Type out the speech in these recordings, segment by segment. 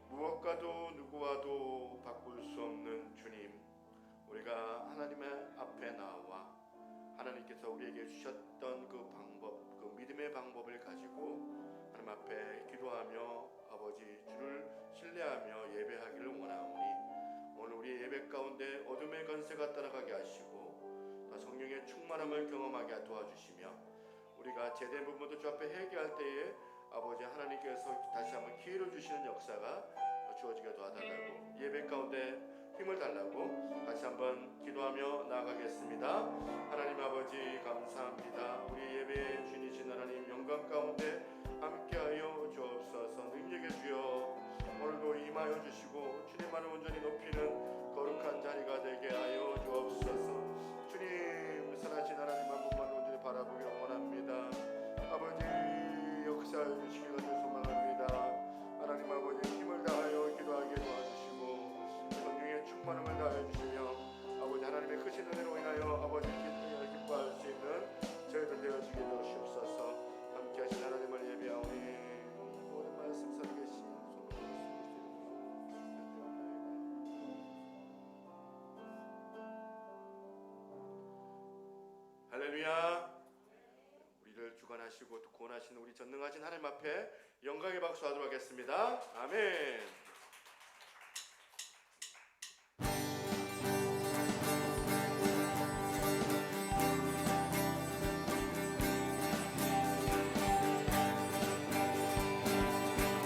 무엇과도 누구와도 바꿀 수 없는 주님, 우리가 하나님의 앞에 나와 하나님께서 우리에게 주셨던 그 방법, 그 믿음의 방법을 가지고 하나님 앞에 기도하며 아버지 주를 신뢰하며 예배하기를 원하오니, 오늘 우리의 예배 가운데 어둠의 권세가 따라가게 하시고 성령의 충만함을 경험하게 도와주시며, 우리가 제대로 부분도 주 앞에 회개할 때에 아버지 하나님께서 다시 한번 기회를 주시는 역사가 주어지게 도와달라고, 예배 가운데 힘을 달라고 다시 한번 기도하며 나아가겠습니다. 하나님 아버지 감사합니다. 우리 예배의 주님이신 하나님, 영광 가운데 함께하여 주옵소서. 능력의 주여, 오늘도 임하여 주시고 주님만을 온전히 높이는 거룩한 자리가 되게 하여 주옵소서. 주님, 선하신 하나님 한 분만 온전히 바라보기를 원합니다. 아버지 역사해 주시기를 소망합니다. 하나님 아버지 힘을 다하여 기도하게 도와주시고 성령의 충만함을 다하여 주시며 아버지 하나님의 크신 은혜로 인하여 아버지 기뻐할 수 있는 저희들 되어지게 도시옵소서. 함께하신 하나님을 예배하오니 모든 말씀 살아계신 할렐루야. 우리를 주관하시고 구원하시는 우리 전능하신 하나님 앞에 영광의 박수 하도록 하겠습니다. 아멘.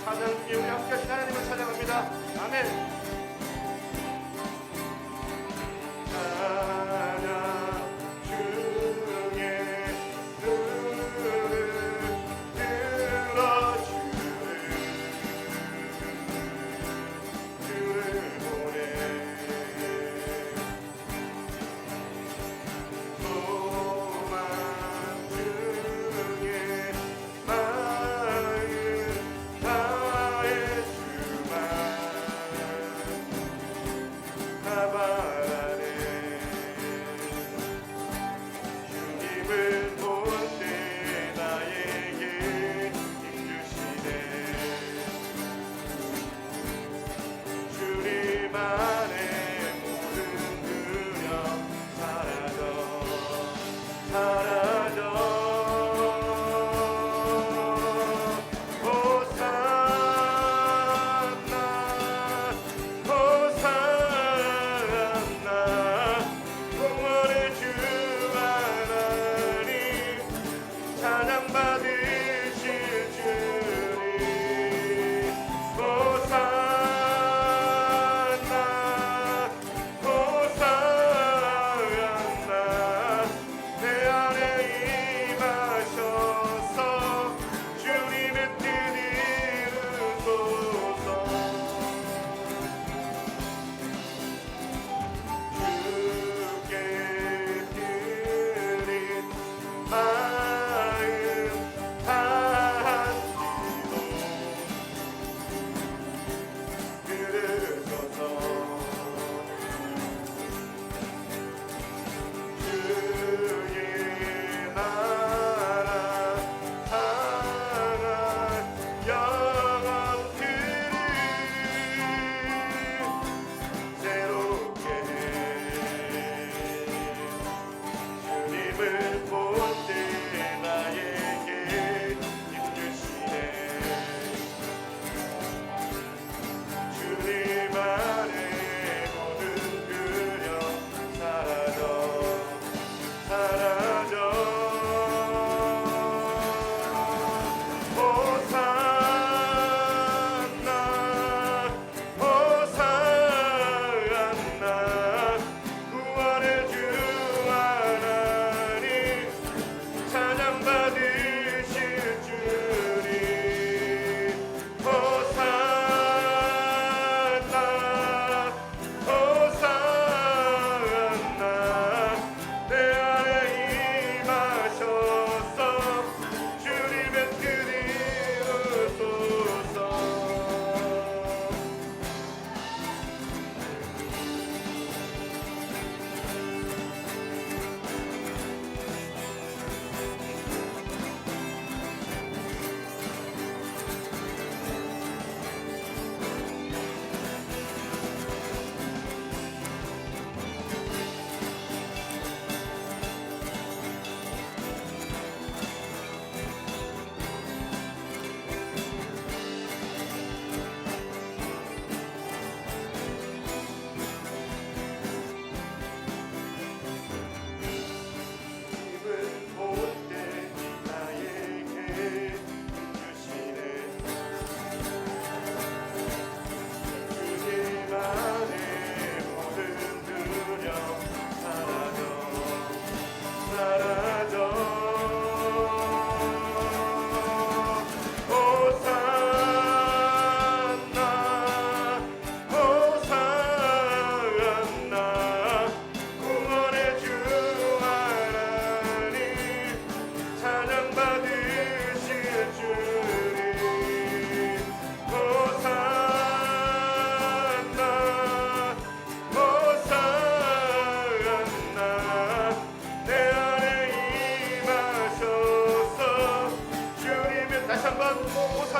찬양 중에 우리 함께하신 하나님을 찬양합니다. 아멘.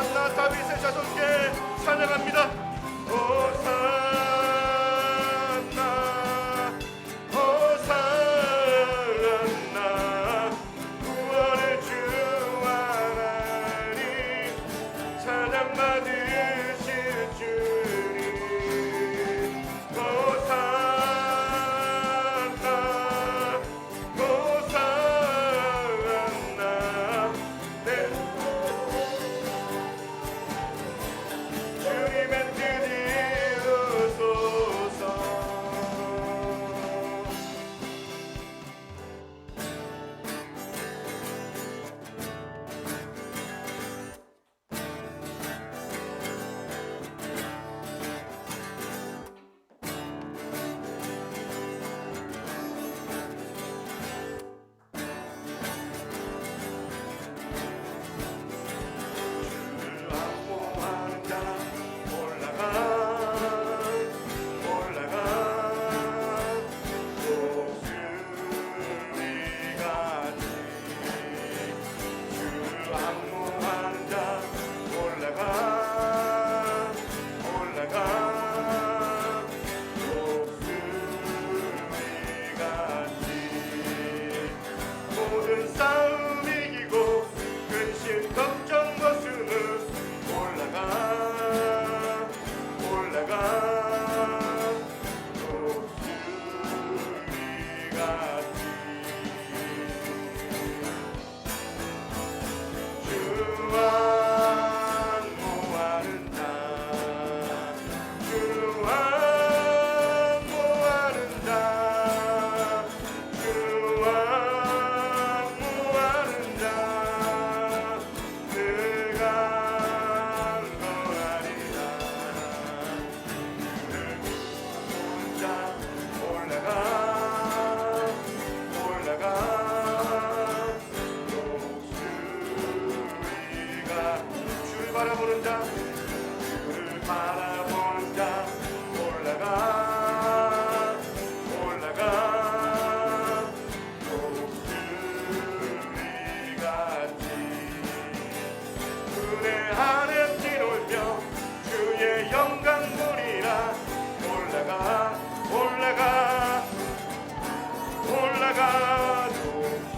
호산나 다윗의 자손께 찬양합니다. 호산나 호산나 구원의 주 하나님 찬양 받으실 주님 호산나 호산나 네 주님의 뜻이 이루소서. 악모하는 자 올라가 올라가 목소리 같이 주 악모하는 자 올라가 올라가 목소리 같이 모든 싸움 이기고 근심 걱정 벗으는 올라가 올라가 목소리 같이 주 안모하는 자 주 안모하는 자 주 안모하는 자 그가 거하리라. 혼자 올라가 올라가 목소리가 주를 바라보는 자 주를 바라보는 자 올라가 올라가 목소리 같이 은혜 안에 뛰놀며 주의 영광 보리라. 올라가 올라가 올라가 목소리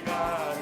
같이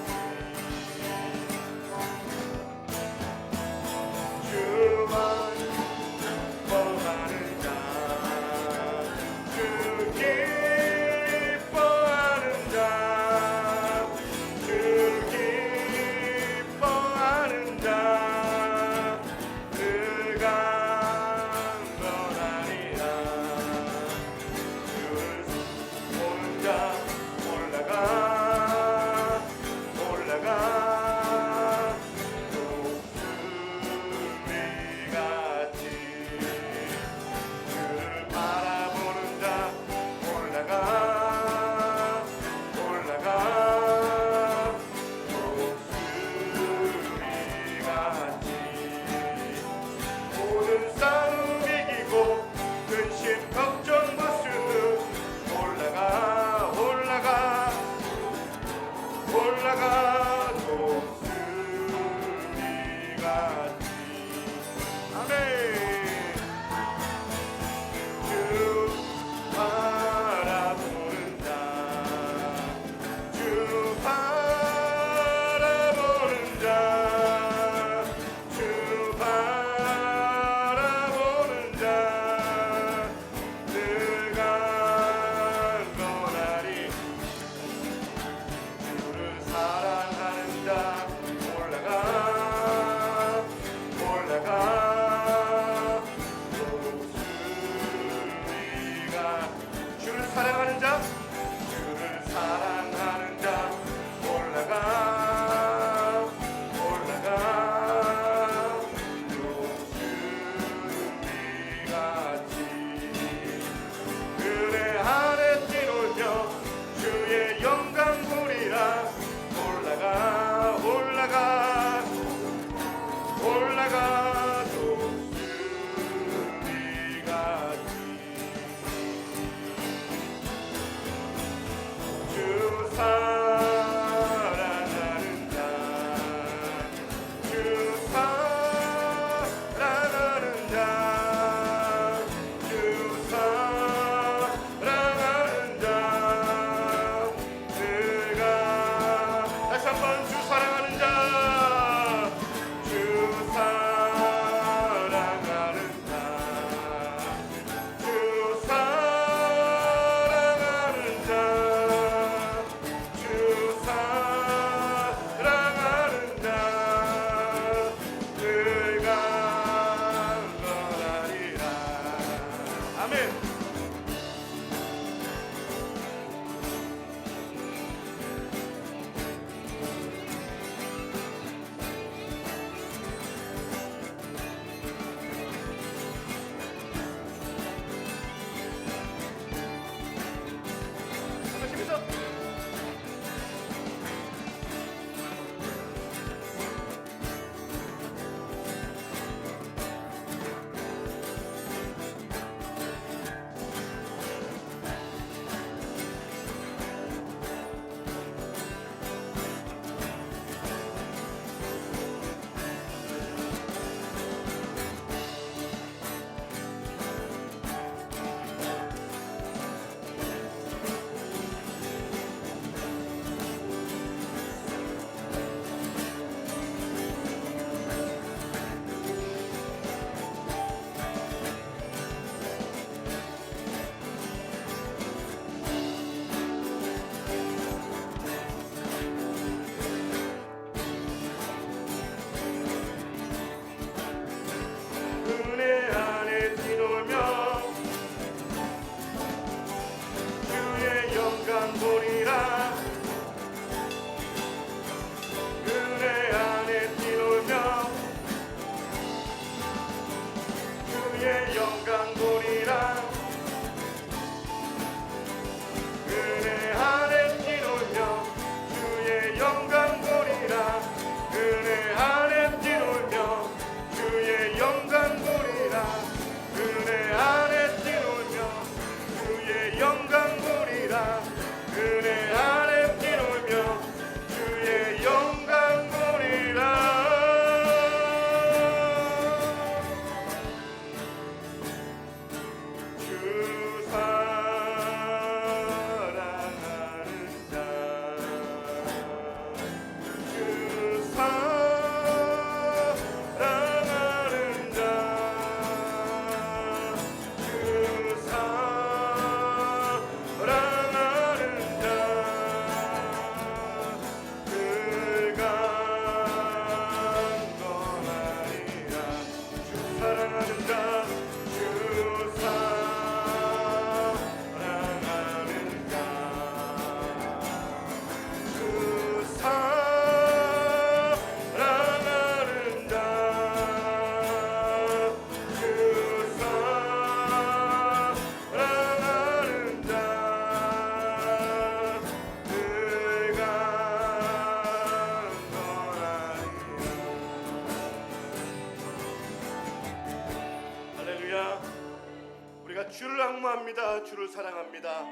주를 앙모합니다. 주를 사랑합니다.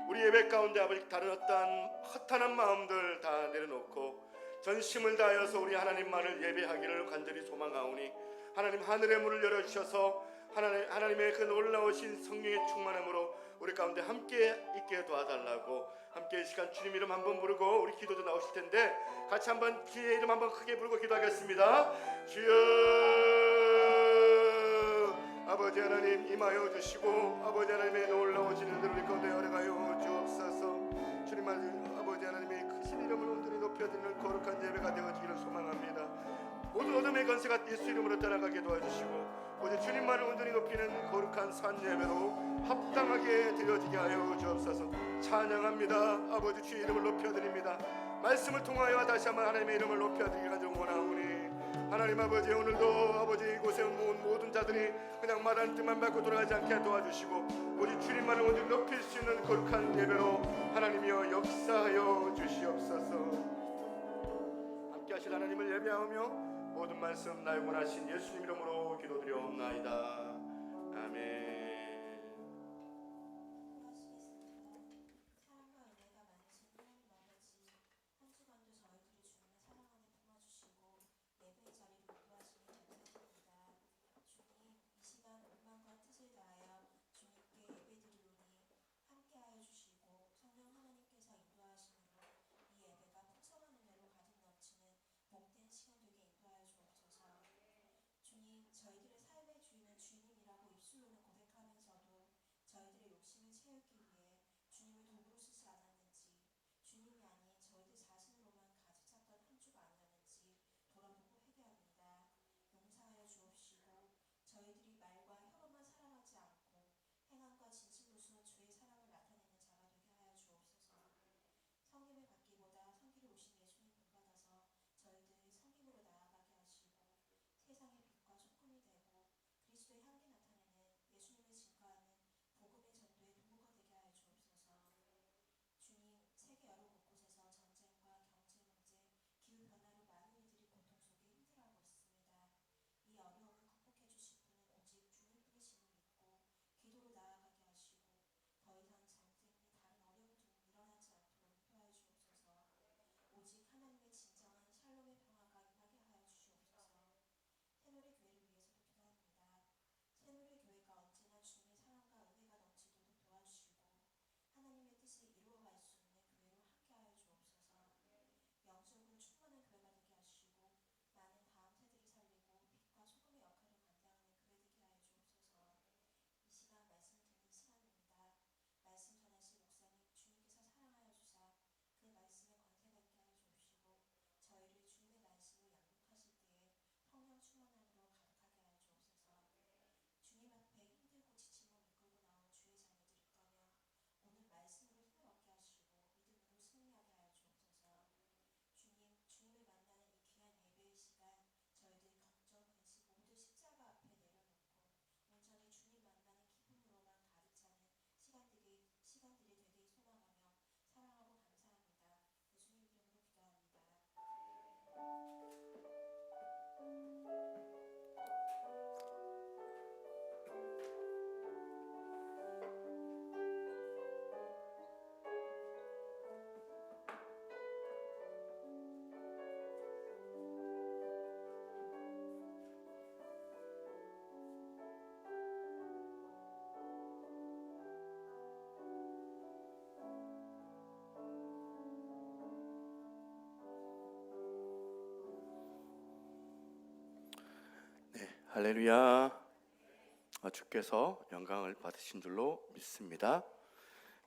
우리 예배 가운데 아버지 다른 어떠한 허탄한 마음들 다 내려놓고 전심을 다하여서 우리 하나님만을 예배하기를 간절히 소망하오니 하나님 하늘의 문을 열어주셔서 하나님의 그 놀라우신 성령의 충만함으로 우리 가운데 함께 있게 도와달라고, 함께 이 시간 주님 이름 한번 부르고 우리 기도도 나오실 텐데 같이 한번 주의 이름 한번 크게 부르고 기도하겠습니다. 주여 아버지 하나님 임하여 주시고 아버지 하나님의 놀라우신 은혜를 우리 가운데 열어가여 주옵소서. 주님 아버지 하나님의 크신 이름을 온전히 높여드리는 거룩한 예배가 되어지기를 소망합니다. 모든 어둠의 권세가 예수 이름으로 떠나가게 도와주시고 오직 주님만을 온전히 높이는 거룩한 산 예배로 합당하게 되어지게 하여 주옵소서. 찬양합니다. 아버지 주의 이름을 높여드립니다. 말씀을 통하여 다시 한번 하나님의 이름을 높여드리기 간절히 원하오니 하나님 아버지 오늘도 아버지 이곳에 온 모든 자들이 그냥 말하는 뜻만 받고 돌아가지 않게 도와주시고 오직 주님만을 온전히 높일 수 있는 거룩한 예배로 하나님이여 역사하여 주시옵소서. 함께 하실 하나님을 예배하며 모든 말씀 나의 원하신 예수님 이름으로 기도드리옵나이다. 아멘. 할렐루야. 주께서 영광을 받으신 줄로 믿습니다.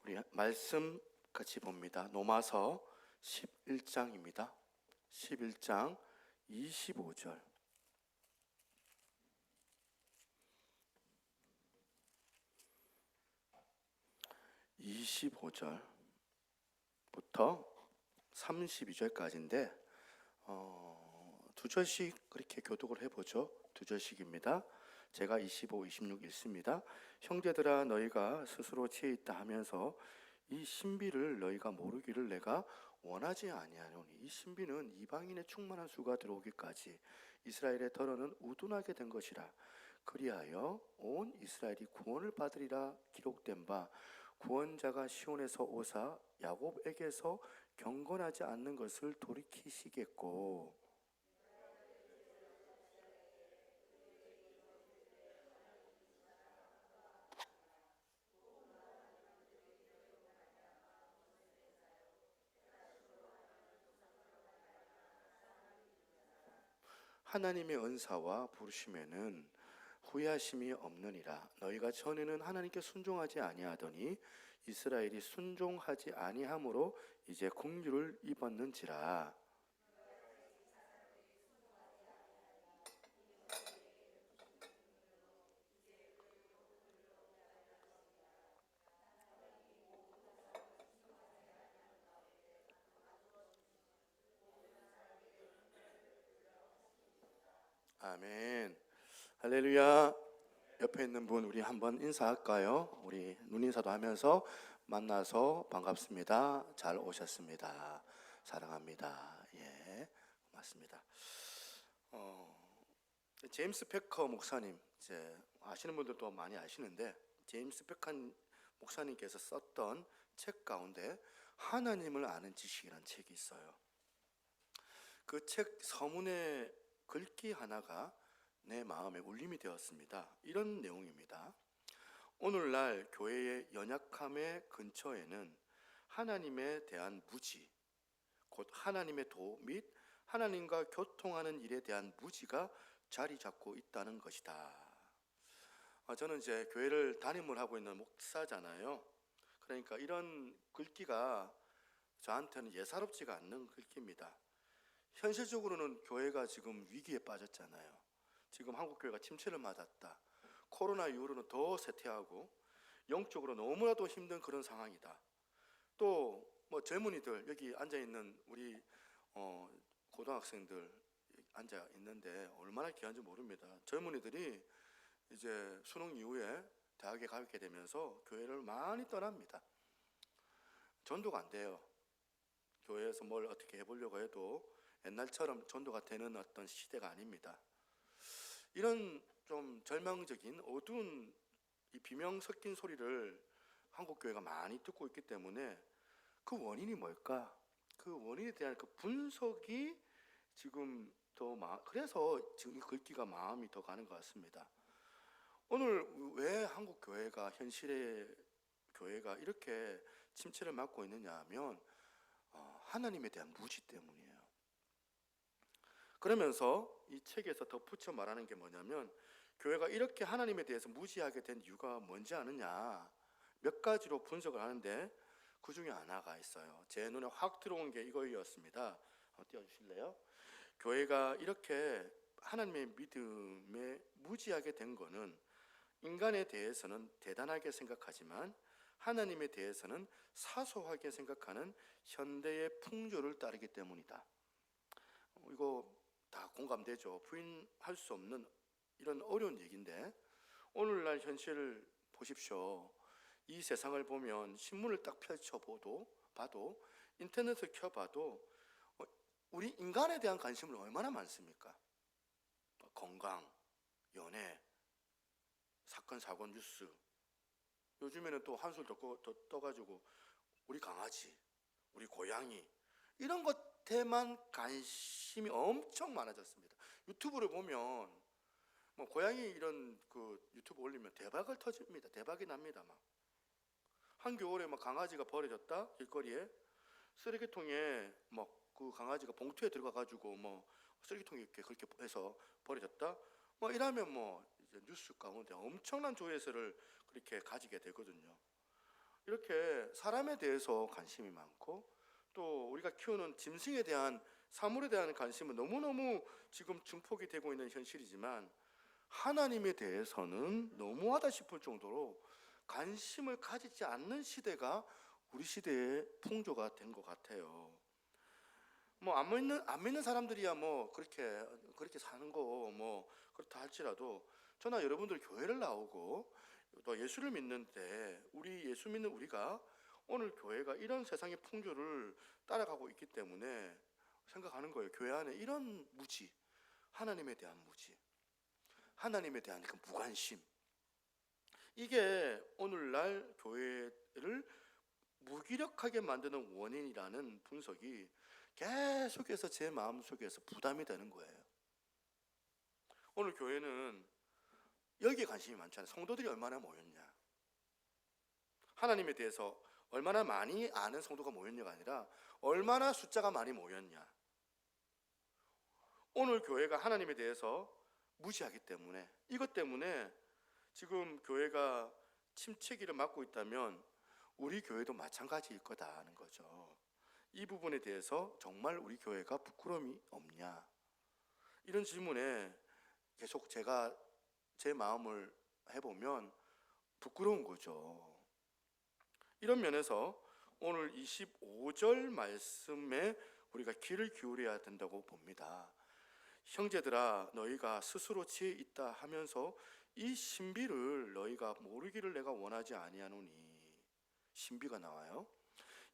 우리 말씀 같이 봅니다. 로마서 11장입니다. 11장 25절. 25절부터 32절까지인데 두 절씩 그렇게 교독을 해보죠. 두 절씩입니다. 제가 25, 26 읽습니다. 형제들아 너희가 스스로 치에 있다 하면서 이 신비를 너희가 모르기를 내가 원하지 아니하노니 이 신비는 이방인의 충만한 수가 들어오기까지 이스라엘의 털어는 우둔하게 된 것이라. 그리하여 온 이스라엘이 구원을 받으리라 기록된 바 구원자가 시온에서 오사 야곱에게서 경건하지 않는 것을 돌이키시겠고 하나님의 은사와 부르심에는 후회하심이 없느니라. 너희가 전에는 하나님께 순종하지 아니하더니 이스라엘이 순종하지 아니함으로 이제 긍휼을 입었는지라. 아멘. 할렐루야. 옆에 있는 분 우리 한번 인사할까요? 우리 눈인사도 하면서 만나서 반갑습니다. 잘 오셨습니다. 사랑합니다. 예, 고맙습니다. 제임스 패커 목사님, 이제 아시는 분들도 많이 아시는데 제임스 패커 목사님께서 썼던 책 가운데 하나님을 아는 지식이라는 책이 있어요. 그 책 서문의 글귀 하나가 내 마음에 울림이 되었습니다. 이런 내용입니다. 오늘날 교회의 연약함의 근처에는 하나님에 대한 무지, 곧 하나님의 도 및 하나님과 교통하는 일에 대한 무지가 자리 잡고 있다는 것이다. 저는 이제 교회를 담임을 하고 있는 목사잖아요. 그러니까 이런 글귀가 저한테는 예사롭지가 않는 글귀입니다. 현실적으로는 교회가 지금 위기에 빠졌잖아요. 지금 한국교회가 침체를 맞았다. 코로나 이후로는 더 쇠퇴하고 영적으로 너무나도 힘든 그런 상황이다. 또 뭐 젊은이들 여기 앉아있는 우리 고등학생들 앉아 있는데 얼마나 귀한지 모릅니다. 젊은이들이 이제 수능 이후에 대학에 가게 되면서 교회를 많이 떠납니다. 전도가 안 돼요. 교회에서 뭘 어떻게 해보려고 해도 옛날처럼 전도가 되는 어떤 시대가 아닙니다. 이런 좀 절망적인 어두운 이 비명 섞인 소리를 한국교회가 많이 듣고 있기 때문에 그 원인이 뭘까? 그 원인에 대한 그 분석이 지금 그래서 지금 이 글귀가 마음이 더 가는 것 같습니다. 오늘 왜 한국교회가 현실의 교회가 이렇게 침체를 맞고 있느냐 하면 하나님에 대한 무지 때문이에요. 그러면서 이 책에서 덧붙여 말하는 게 뭐냐면 교회가 이렇게 하나님에 대해서 무지하게 된 이유가 뭔지 아느냐 몇 가지로 분석을 하는데 그 중에 하나가 있어요. 제 눈에 확 들어온 게 이거였습니다. 한번 띄워주실래요? 교회가 이렇게 하나님의 믿음에 무지하게 된 거는 인간에 대해서는 대단하게 생각하지만 하나님에 대해서는 사소하게 생각하는 현대의 풍조를 따르기 때문이다. 이거 다 공감되죠. 부인할 수 없는 이런 어려운 얘기인데 오늘날 현실을 보십시오. 이 세상을 보면 신문을 딱 봐도 인터넷을 켜봐도 우리 인간에 대한 관심은 얼마나 많습니까? 건강, 연애, 사건, 사고, 뉴스. 요즘에는 또 한술 더 떠가지고 우리 강아지, 우리 고양이 이런 것에만 관심이 엄청 많아졌습니다. 유튜브를 보면 뭐 고양이 이런 그 유튜브 올리면 대박을 터집니다. 대박이 납니다. 막 한겨울에 막 강아지가 버려졌다 길거리에 쓰레기통에 막 그 강아지가 봉투에 들어가가지고 뭐 쓰레기통에 이렇게 그렇게 해서 버려졌다. 뭐 이러면 뭐 이제 뉴스 가운데 엄청난 조회수를 그렇게 가지게 되거든요. 이렇게 사람에 대해서 관심이 많고 또 우리가 키우는 짐승에 대한 사물에 대한 관심은 너무너무 지금 증폭이 되고 있는 현실이지만 하나님에 대해서는 너무하다 싶을 정도로 관심을 가지지 않는 시대가 우리 시대의 풍조가 된 것 같아요. 뭐 안 믿는 사람들이야 뭐 그렇게 사는 거 뭐 그렇다 할지라도 저나 여러분들 교회를 나오고 또 예수를 믿는데 우리 예수 믿는 우리가 오늘 교회가 이런 세상의 풍조를 따라가고 있기 때문에 생각하는 거예요. 교회 안에 이런 무지, 하나님에 대한 무지. 하나님에 대한 그 무관심, 이게 오늘날 교회를 무기력하게 만드는 원인이라는 분석이 계속해서 제 마음속에서 부담이 되는 거예요. 오늘 교회는 여기에 관심이 많잖아요. 성도들이 얼마나 모였냐, 하나님에 대해서 얼마나 많이 아는 성도가 모였냐가 아니라 얼마나 숫자가 많이 모였냐. 오늘 교회가 하나님에 대해서 무지하기 때문에, 이것 때문에 지금 교회가 침체기를 맞고 있다면 우리 교회도 마찬가지일 거다 하는 거죠. 이 부분에 대해서 정말 우리 교회가 부끄러움이 없냐, 이런 질문에 계속 제가 제 마음을 해보면 부끄러운 거죠. 이런 면에서 오늘 25절 말씀에 우리가 귀를 기울여야 된다고 봅니다. 형제들아, 너희가 스스로 지혜 있다 하면서 이 신비를 너희가 모르기를 내가 원하지 아니하노니. 신비가 나와요.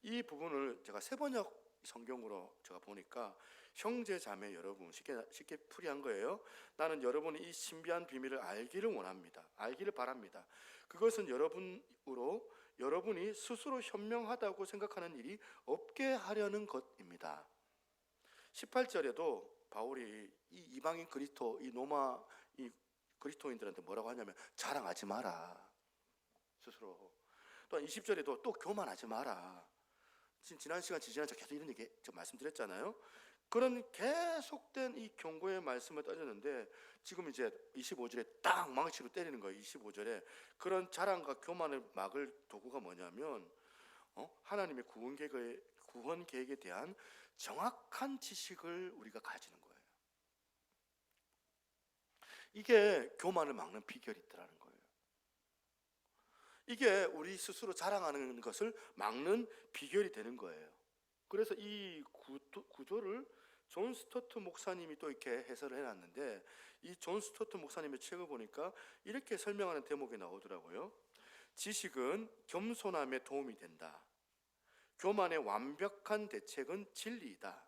이 부분을 제가 세번역 성경으로 제가 보니까 형제 자매 여러분, 쉽게 풀이한 거예요. 나는 여러분이 이 신비한 비밀을 알기를 원합니다. 알기를 바랍니다. 그것은 여러분이 스스로 현명하다고 생각하는 일이 없게 하려는 것입니다. 18절에도 바울이 이 이방인 그리스도, 이 로마 이 그리스도인들한테 뭐라고 하냐면 자랑하지 마라, 스스로. 또 20절에도 또 교만하지 마라. 지난 시간 지지난주 계속 이런 얘기 말씀드렸잖아요. 그런 계속된 이 경고의 말씀을 따졌는데 지금 이제 25절에 딱 망치로 때리는 거예요. 25절에 그런 자랑과 교만을 막을 도구가 뭐냐면 하나님의 구원 계획에 대한 정확한 지식을 우리가 가지는 거예요. 이게 교만을 막는 비결이 있더라는 거예요. 이게 우리 스스로 자랑하는 것을 막는 비결이 되는 거예요. 그래서 이 구조를 존 스토트 목사님이 또 이렇게 해설을 해놨는데, 이 존 스토트 목사님의 책을 보니까 이렇게 설명하는 대목이 나오더라고요. 지식은 겸손함에 도움이 된다. 교만의 완벽한 대책은 진리이다.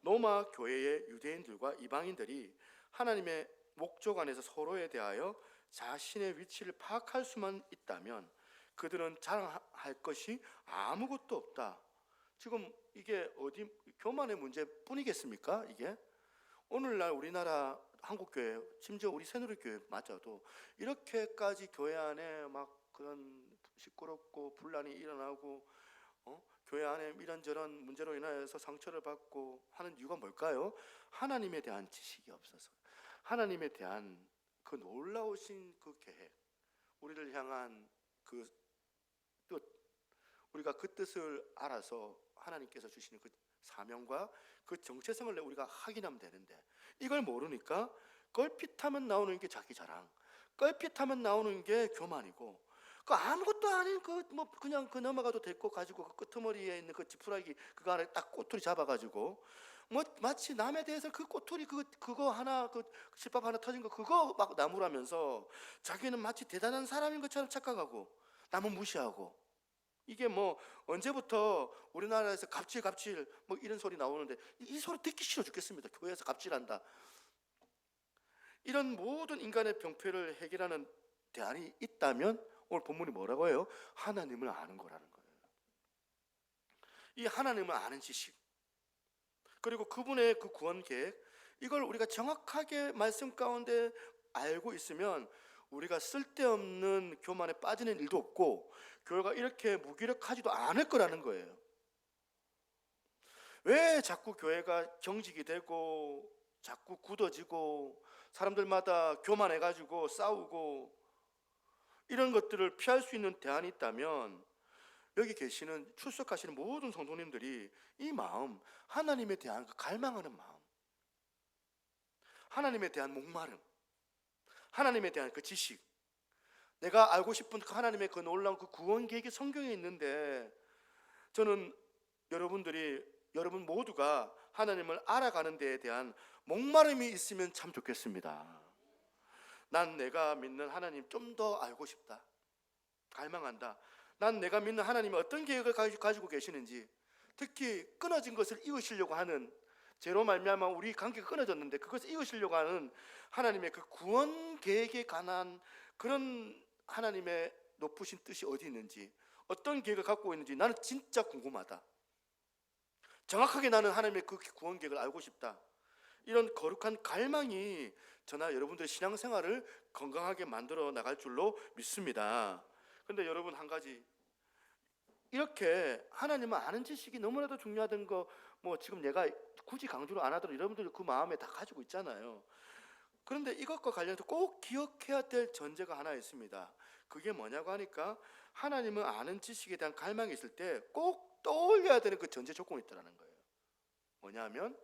로마 교회의 유대인들과 이방인들이 하나님의 목적 안에서 서로에 대하여 자신의 위치를 파악할 수만 있다면 그들은 자랑할 것이 아무것도 없다. 지금 이게 어디 교만의 문제뿐이겠습니까? 이게 오늘날 우리나라 한국교회, 심지어 우리 새누리교회마저도 이렇게까지 교회 안에 막 그런 시끄럽고 분란이 일어나고 교회 안에 이런저런 문제로 인하여서 상처를 받고 하는 이유가 뭘까요? 하나님에 대한 지식이 없어서, 하나님에 대한 그 놀라우신 그 계획, 우리를 향한 그 뜻, 우리가 그 뜻을 알아서 하나님께서 주시는 그 사명과 그 정체성을 우리가 확인하면 되는데, 이걸 모르니까 껄핏하면 나오는 게 자기 자랑, 껄핏하면 나오는 게 교만이고, 그 아무것도 아닌 그냥 넘어가도 될 거 가지고 그 끄트머리에 있는 그 지푸라기 그거 안에 딱 꼬투리 잡아가지고 마치 남에 대해서 그 꼬투리 그거 하나, 그 실밥 하나 터진 거 그거 막 나무라면서 자기는 마치 대단한 사람인 것처럼 착각하고 남은 무시하고. 이게 언제부터 우리나라에서 갑질 이런 소리 나오는데 이 소리 듣기 싫어 죽겠습니다. 교회에서 갑질한다. 이런 모든 인간의 병폐를 해결하는 대안이 있다면 오늘 본문이 뭐라고 해요? 하나님을 아는 거라는 거예요. 이 하나님을 아는 지식, 그리고 그분의 그 구원 계획, 이걸 우리가 정확하게 말씀 가운데 알고 있으면 우리가 쓸데없는 교만에 빠지는 일도 없고 교회가 이렇게 무기력하지도 않을 거라는 거예요. 왜 자꾸 교회가 경직이 되고 자꾸 굳어지고 사람들마다 교만해가지고 싸우고, 이런 것들을 피할 수 있는 대안이 있다면 여기 계시는 출석하시는 모든 성도님들이 이 마음, 하나님에 대한 그 갈망하는 마음, 하나님에 대한 목마름, 하나님에 대한 그 지식, 내가 알고 싶은 그 하나님의 그 놀라운 그 구원 계획이 성경에 있는데, 저는 여러분 모두가 하나님을 알아가는 데에 대한 목마름이 있으면 참 좋겠습니다. 난 내가 믿는 하나님 좀 더 알고 싶다, 갈망한다. 난 내가 믿는 하나님이 어떤 계획을 가지고 계시는지, 특히 끊어진 것을 이으시려고 하는 죄로 말미암아 우리 관계가 끊어졌는데 그것을 이으시려고 하는 하나님의 그 구원 계획에 관한 그런 하나님의 높으신 뜻이 어디 있는지, 어떤 계획을 갖고 있는지 나는 진짜 궁금하다. 정확하게 나는 하나님의 그 구원 계획을 알고 싶다. 이런 거룩한 갈망이 저나 여러분들의 신앙생활을 건강하게 만들어 나갈 줄로 믿습니다. 그런데 여러분, 한 가지, 이렇게 하나님을 아는 지식이 너무나도 중요하다는 거 뭐 지금 내가 굳이 강조를 안 하더라도 여러분들 그 마음에 다 가지고 있잖아요. 그런데 이것과 관련해서 꼭 기억해야 될 전제가 하나 있습니다. 그게 뭐냐고 하니까, 하나님을 아는 지식에 대한 갈망이 있을 때 꼭 떠올려야 되는 그 전제 조건이 있다는 거예요. 뭐냐면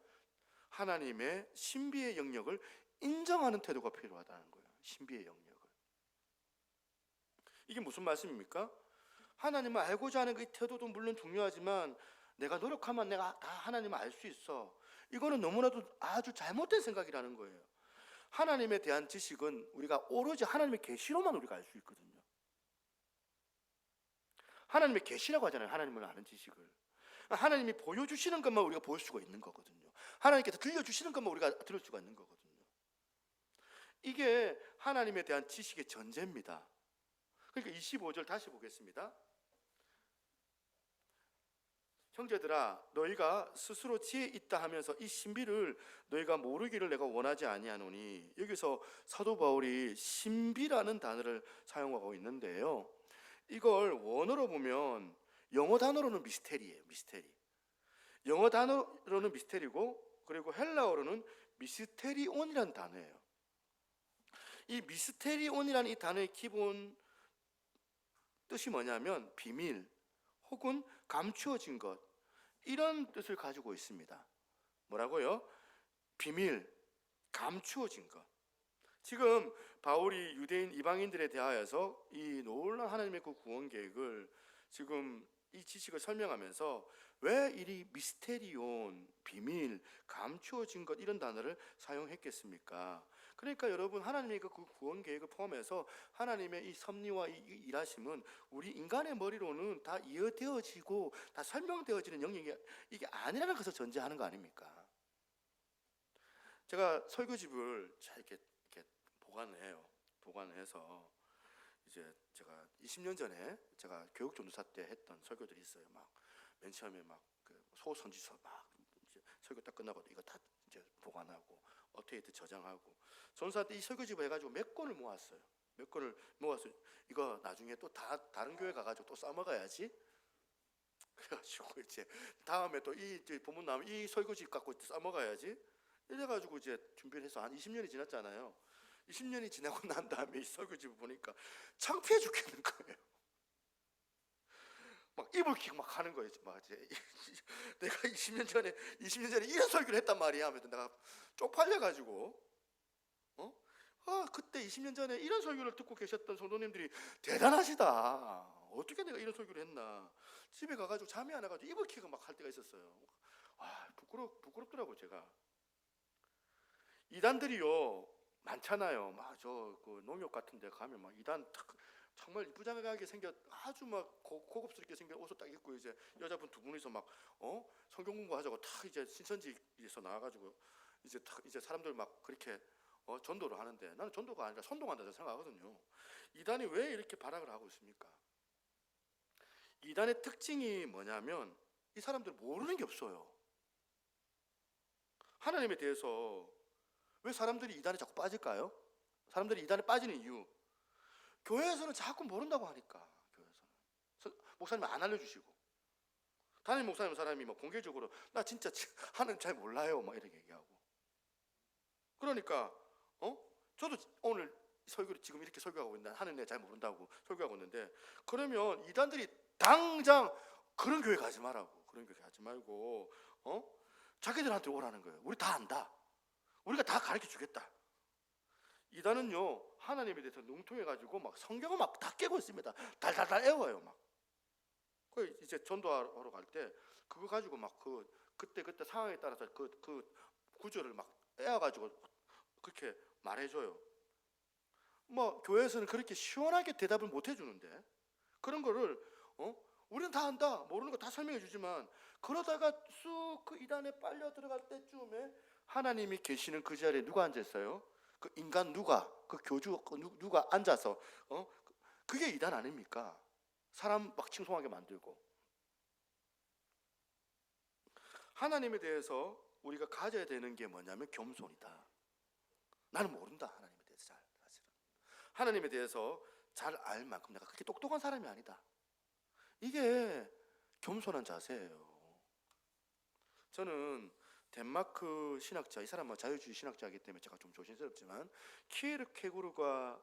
하나님의 신비의 영역을 인정하는 태도가 필요하다는 거예요. 신비의 영역을. 이게 무슨 말씀입니까? 하나님을 알고자 하는 그 태도도 물론 중요하지만, 내가 노력하면 내가 다 하나님을 알 수 있어, 이거는 너무나도 아주 잘못된 생각이라는 거예요. 하나님에 대한 지식은 우리가 오로지 하나님의 계시로만 우리가 알 수 있거든요. 하나님의 계시라고 하잖아요. 하나님을 아는 지식을 하나님이 보여주시는 것만 우리가 볼 수가 있는 거거든요. 하나님께서 들려주시는 것만 우리가 들을 수가 있는 거거든요. 이게 하나님에 대한 지식의 전제입니다. 그러니까 25절 다시 보겠습니다. 형제들아, 너희가 스스로 지혜 있다 하면서 이 신비를 너희가 모르기를 내가 원하지 아니하노니, 여기서 사도 바울이 신비라는 단어를 사용하고 있는데요, 이걸 원어로 보면 영어 단어로는 미스테리예요. 미스테리. 영어 단어로는 미스테리고, 그리고 헬라어로는 미스테리온이라는 단어예요. 이 미스테리온이라는 이 단어의 기본 뜻이 뭐냐면 비밀 혹은 감추어진 것, 이런 뜻을 가지고 있습니다. 뭐라고요? 비밀, 감추어진 것. 지금 바울이 유대인 이방인들에 대하여서 이 놀라운 하나님의 그 구원 계획을, 지금 이 지식을 설명하면서 왜 이 미스테리온, 비밀, 감추어진 것, 이런 단어를 사용했겠습니까? 그러니까 여러분, 하나님의 그 구원 계획을 포함해서 하나님의 이 섭리와 이 일하심은 우리 인간의 머리로는 다 이해되어지고 다 설명되어지는 영역이 이게 아니라는 것을 전제하는 거 아닙니까? 제가 설교집을 잘 이렇게 보관해요. 보관해서 이제 제가 20년 전에 제가 교육 전도사 때 했던 설교들이 있어요. 막 맨 처음에 막그 소선지서 막 이제 설교 딱 끝나고 이거 다 이제 보관하고 어테이트 저장하고, 전도사 때 이 설교집을 해가지고 몇 권을 모았어요. 몇 권을 모아서 이거 나중에 또 다른 교회 가가지고 또 써먹어야지. 그래가지고 이제 다음에 또 이 본문 나오면 이 설교집 갖고 써먹어야지. 이래가지고 이제 준비를 해서 한 20년이 지났잖아요. 20년이 지나고 난 다음에 이 설교집을 보니까 창피해 죽겠는 거예요. 막 이불킥 막 하는 거예요. 막 이제 내가 20년 전에 이런 설교를 했단 말이야 하면서 내가 쪽팔려가지고, 그때 20년 전에 이런 설교를 듣고 계셨던 성도님들이 대단하시다. 어떻게 내가 이런 설교를 했나. 집에 가가지고 잠이 안 와가지고 이불킥을 막 할 때가 있었어요. 부끄럽더라고. 제가 이단들이요 많잖아요. 막 저 그 농협 같은 데 가면 막 이단 정말 이쁘장하게 생겨, 아주 막 고급스럽게 생긴 옷을 딱 입고 이제 여자분 두 분이서 막 성경 공부하자고 탁 이제 신천지에서 나와가지고 이제 사람들 막 그렇게 전도를 하는데, 나는 전도가 아니라 선동한다고 생각하거든요. 이단이 왜 이렇게 발악을 하고 있습니까? 이단의 특징이 뭐냐면 이 사람들 모르는 게 없어요. 하나님에 대해서. 왜 사람들이 이단에 자꾸 빠질까요? 사람들이 이단에 빠지는 이유, 교회에서는 자꾸 모른다고 하니까. 교회에서는 목사님 안 알려주시고, 담임 목사님 사람이 막 공개적으로 나 진짜 하나님 잘 몰라요 막 이렇게 얘기하고. 그러니까 저도 오늘 설교를 지금 이렇게 설교하고 있는데 하나님 잘 모른다고 설교하고 있는데, 그러면 이단들이 당장 그런 교회 가지 말라고, 그런 교회 가지 말고 자기들한테 오라는 거예요. 우리 다 안다, 우리가 다 가르쳐 주겠다. 이단은요 하나님에 대해서 능통해가지고 막 성경을 막 다 깨고 있습니다. 달달달 애워요. 막 그 이제 전도하러 갈 때 그거 가지고 막 그때 상황에 따라서 그 구절을 막 애워가지고 그렇게 말해줘요. 뭐 교회에서는 그렇게 시원하게 대답을 못 해주는데, 그런 거를 우리는 다 안다, 모르는 거 다 설명해 주지만 그러다가 쑥 그 이단에 빨려 들어갈 때쯤에 하나님이 계시는 그 자리에 누가 앉아 있어요? 그 인간 누가, 그 교주 누가 앉아서 그게 이단 아닙니까? 사람 막 칭송하게 만들고. 하나님에 대해서 우리가 가져야 되는 게 뭐냐면 겸손이다. 나는 모른다, 하나님에 대해서 잘. 사실은 하나님에 대해서 잘 알 만큼 내가 그렇게 똑똑한 사람이 아니다. 이게 겸손한 자세예요. 저는 덴마크 신학자, 이 사람은 자유주의 신학자이기 때문에 제가 좀 조심스럽지만 키에르케고르가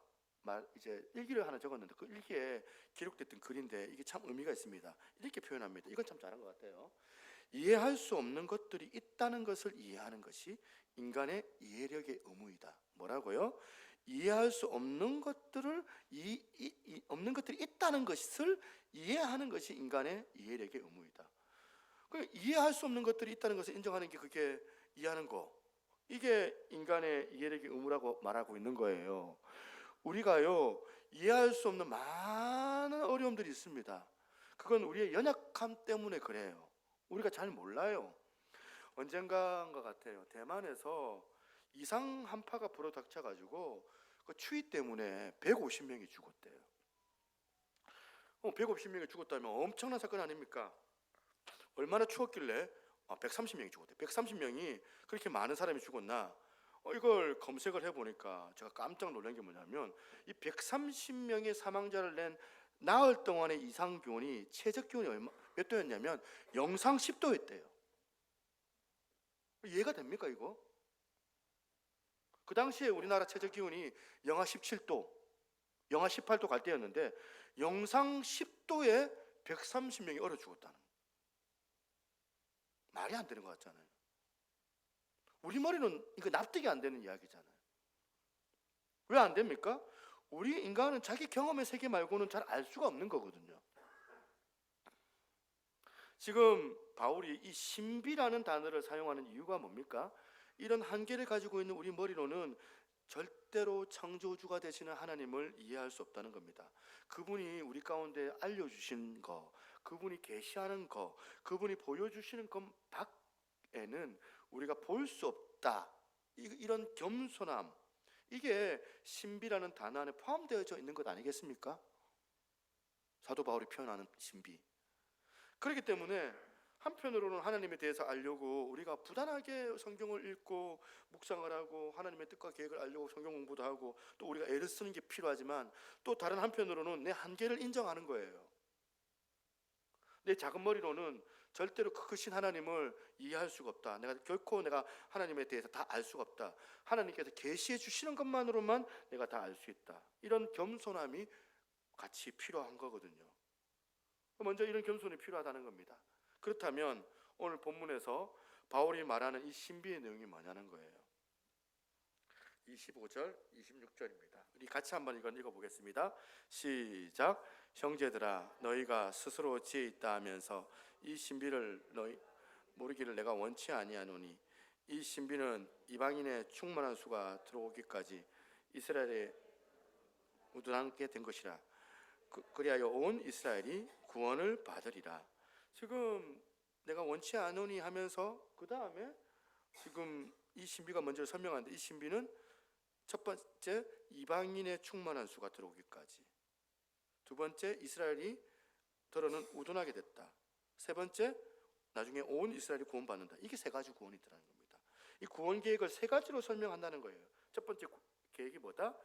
이제 일기를 하나 적었는데 그 일기에 기록됐던 글인데 이게 참 의미가 있습니다. 이렇게 표현합니다. 이건 참 잘한 것 같아요. 이해할 수 없는 것들이 있다는 것을 이해하는 것이 인간의 이해력의 의무이다. 뭐라고요? 이해할 수 없는 것들을 없는 것들이 있다는 것을 이해하는 것이 인간의 이해력의 의무이다. 이해할 수 없는 것들이 있다는 것을 인정하는 게 그게 이해하는 거. 이게 인간의 이해력의 의무라고 말하고 있는 거예요. 우리가요 이해할 수 없는 많은 어려움들이 있습니다. 그건 우리의 연약함 때문에 그래요. 우리가 잘 몰라요. 언젠가인 것 같아요. 대만에서 이상 한파가 불어닥쳐가지고 그 추위 때문에 150명이 죽었대요. 150명이 죽었다면 엄청난 사건 아닙니까? 얼마나 추웠길래 130명이 죽었대요. 130명이 그렇게 많은 사람이 죽었나? 이걸 검색을 해보니까 제가 깜짝 놀란 게 뭐냐면 이 130명의 사망자를 낸 나흘 동안의 이상 기온이 최저 기온이 몇 도였냐면 영상 10도였대요. 이해가 됩니까 이거? 그 당시에 우리나라 최저 기온이 영하 17도, 영하 18도 갈 때였는데 영상 10도에 130명이 얼어 죽었다는 거예요. 말이 안 되는 것 같잖아요. 우리 머리는 이거 납득이 안 되는 이야기잖아요. 왜 안 됩니까? 우리 인간은 자기 경험의 세계 말고는 잘 알 수가 없는 거거든요. 지금 바울이 이 신비라는 단어를 사용하는 이유가 뭡니까? 이런 한계를 가지고 있는 우리 머리로는 절대로 창조주가 되시는 하나님을 이해할 수 없다는 겁니다. 그분이 우리 가운데 알려주신 거, 그분이 계시하는 거, 그분이 보여주시는 것 밖에는 우리가 볼 수 없다. 이런 겸손함, 이게 신비라는 단어 안에 포함되어져 있는 것 아니겠습니까? 사도 바울이 표현하는 신비. 그렇기 때문에 한편으로는 하나님에 대해서 알려고 우리가 부단하게 성경을 읽고 묵상을 하고 하나님의 뜻과 계획을 알려고 성경 공부도 하고 또 우리가 애를 쓰는 게 필요하지만 또 다른 한편으로는 내 한계를 인정하는 거예요. 내 작은 머리로는 절대로 크신 하나님을 이해할 수가 없다. 결코 내가 하나님에 대해서 다 알 수가 없다. 하나님께서 계시해 주시는 것만으로만 내가 다 알 수 있다. 이런 겸손함이 같이 필요한 거거든요. 먼저 이런 겸손이 필요하다는 겁니다. 그렇다면 오늘 본문에서 바울이 말하는 이 신비의 내용이 뭐냐는 거예요. 25절, 26절입니다. 우리 같이 한번 이건 읽어보겠습니다. 시작. 형제들아, 너희가 스스로 지혜 있다 하면서 이 신비를 너희 모르기를 내가 원치 아니하노니 이 신비는 이방인의 충만한 수가 들어오기까지 이스라엘에 우둔하게 된 것이라. 그리하여 온 이스라엘이 구원을 받으리라. 지금 내가 원치 않으니 하면서 그 다음에 지금 이 신비가 먼저 설명하는데 이 신비는 첫 번째 이방인의 충만한 수가 들어오기까지, 두 번째 이스라엘이 더러는 우둔하게 됐다, 세 번째 나중에 온 이스라엘이 구원받는다. 이게 세 가지 구원이라는 겁니다. 이 구원 계획을 세 가지로 설명한다는 거예요. 첫 번째 계획이 뭐다?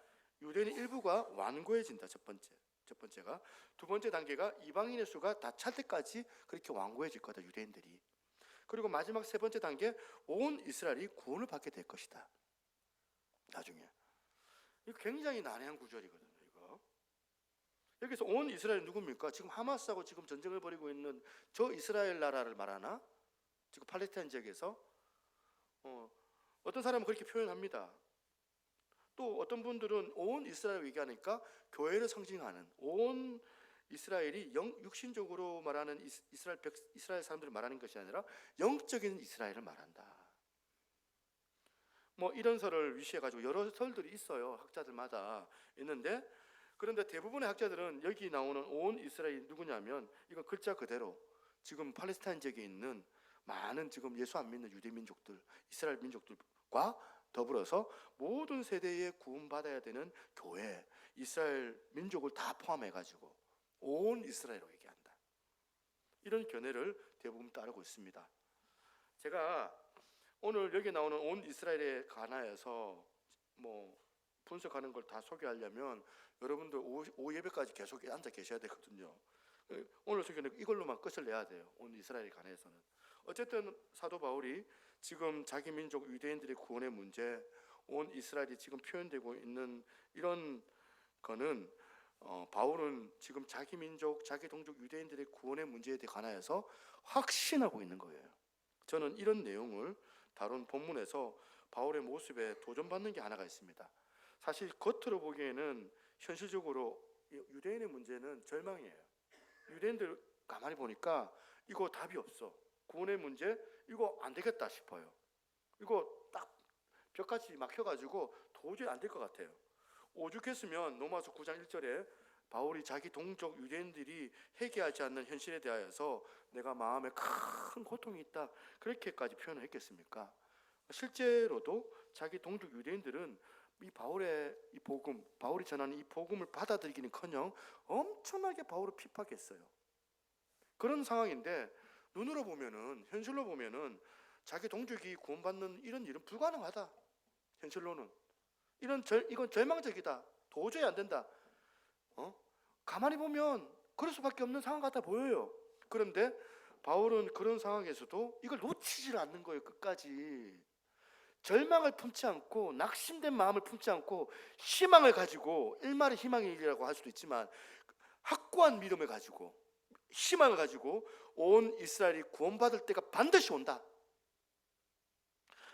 유대인의 일부가 완고해진다. 첫 번째가. 두 번째 단계가 이방인의 수가 다 찰 때까지 그렇게 완고해질 거다, 유대인들이. 그리고 마지막 세 번째 단계, 온 이스라엘이 구원을 받게 될 것이다. 나중에. 이거 굉장히 난해한 구절이거든요. 이거. 여기서 온 이스라엘이 누굽니까? 지금 하마스하고 지금 전쟁을 벌이고 있는 저 이스라엘 나라를 말하나? 지금 팔레스타인 지역에서 어떤 사람은 그렇게 표현합니다. 또 어떤 분들은 온 이스라엘 얘기하니까 교회를 상징하는 온 이스라엘이 육신적으로 말하는 이스라엘 사람들을 말하는 것이 아니라 영적인 이스라엘을 말한다. 뭐 이런 설을 위시해 가지고 여러 설들이 있어요. 학자들마다 있는데, 그런데 대부분의 학자들은 여기 나오는 온 이스라엘이 누구냐면 이건 글자 그대로 지금 팔레스타인 지역에 있는 많은 지금 예수 안 믿는 유대 민족들, 이스라엘 민족들과 더불어서 모든 세대에 구원받아야 되는 교회, 이스라엘 민족을 다 포함해 가지고 온 이스라엘로 얘기한다. 이런 견해를 대부분 따르고 있습니다. 제가 오늘 여기 나오는 온 이스라엘에 관하여서 분석하는 걸 다 소개하려면 여러분들 오후 예배까지 계속 앉아 계셔야 되거든요. 오늘 소개는 이걸로만 끝을 내야 돼요. 온 이스라엘에 관해서는. 어쨌든 사도 바울이 지금 자기 민족 유대인들의 구원의 문제, 온 이스라엘이 지금 표현되고 있는 이런 거는 바울은 지금 자기 민족, 자기 동족 유대인들의 구원의 문제에 관하여서 확신하고 있는 거예요. 저는 이런 내용을 다룬 본문에서 바울의 모습에 도전받는 게 하나가 있습니다. 사실 겉으로 보기에는 현실적으로 유대인의 문제는 절망이에요. 유대인들 가만히 보니까 이거 답이 없어. 구원의 문제 이거 안 되겠다 싶어요. 이거 딱 벽같이 막혀가지고 도저히 안 될 것 같아요. 오죽했으면 로마서 9장 1절에 바울이 자기 동족 유대인들이 회개하지 않는 현실에 대하여서 내가 마음에 큰 고통이 있다 그렇게까지 표현을 했겠습니까? 실제로도 자기 동족 유대인들은 이 바울의 이 복음, 바울이 전하는 이 복음을 받아들이기는커녕 엄청나게 바울을 핍박했어요. 그런 상황인데 눈으로 보면은, 현실로 보면은 자기 동족이 구원받는 이런 일은 불가능하다. 현실로는 이건 절망적이다. 도저히 안 된다. 가만히 보면 그럴 수밖에 없는 상황 같아 보여요. 그런데 바울은 그런 상황에서도 이걸 놓치질 않는 거예요. 끝까지 절망을 품지 않고 낙심된 마음을 품지 않고 희망을 가지고, 일말의 희망의 일이라고 할 수도 있지만 확고한 믿음을 가지고 희망을 가지고 온 이스라엘이 구원받을 때가 반드시 온다.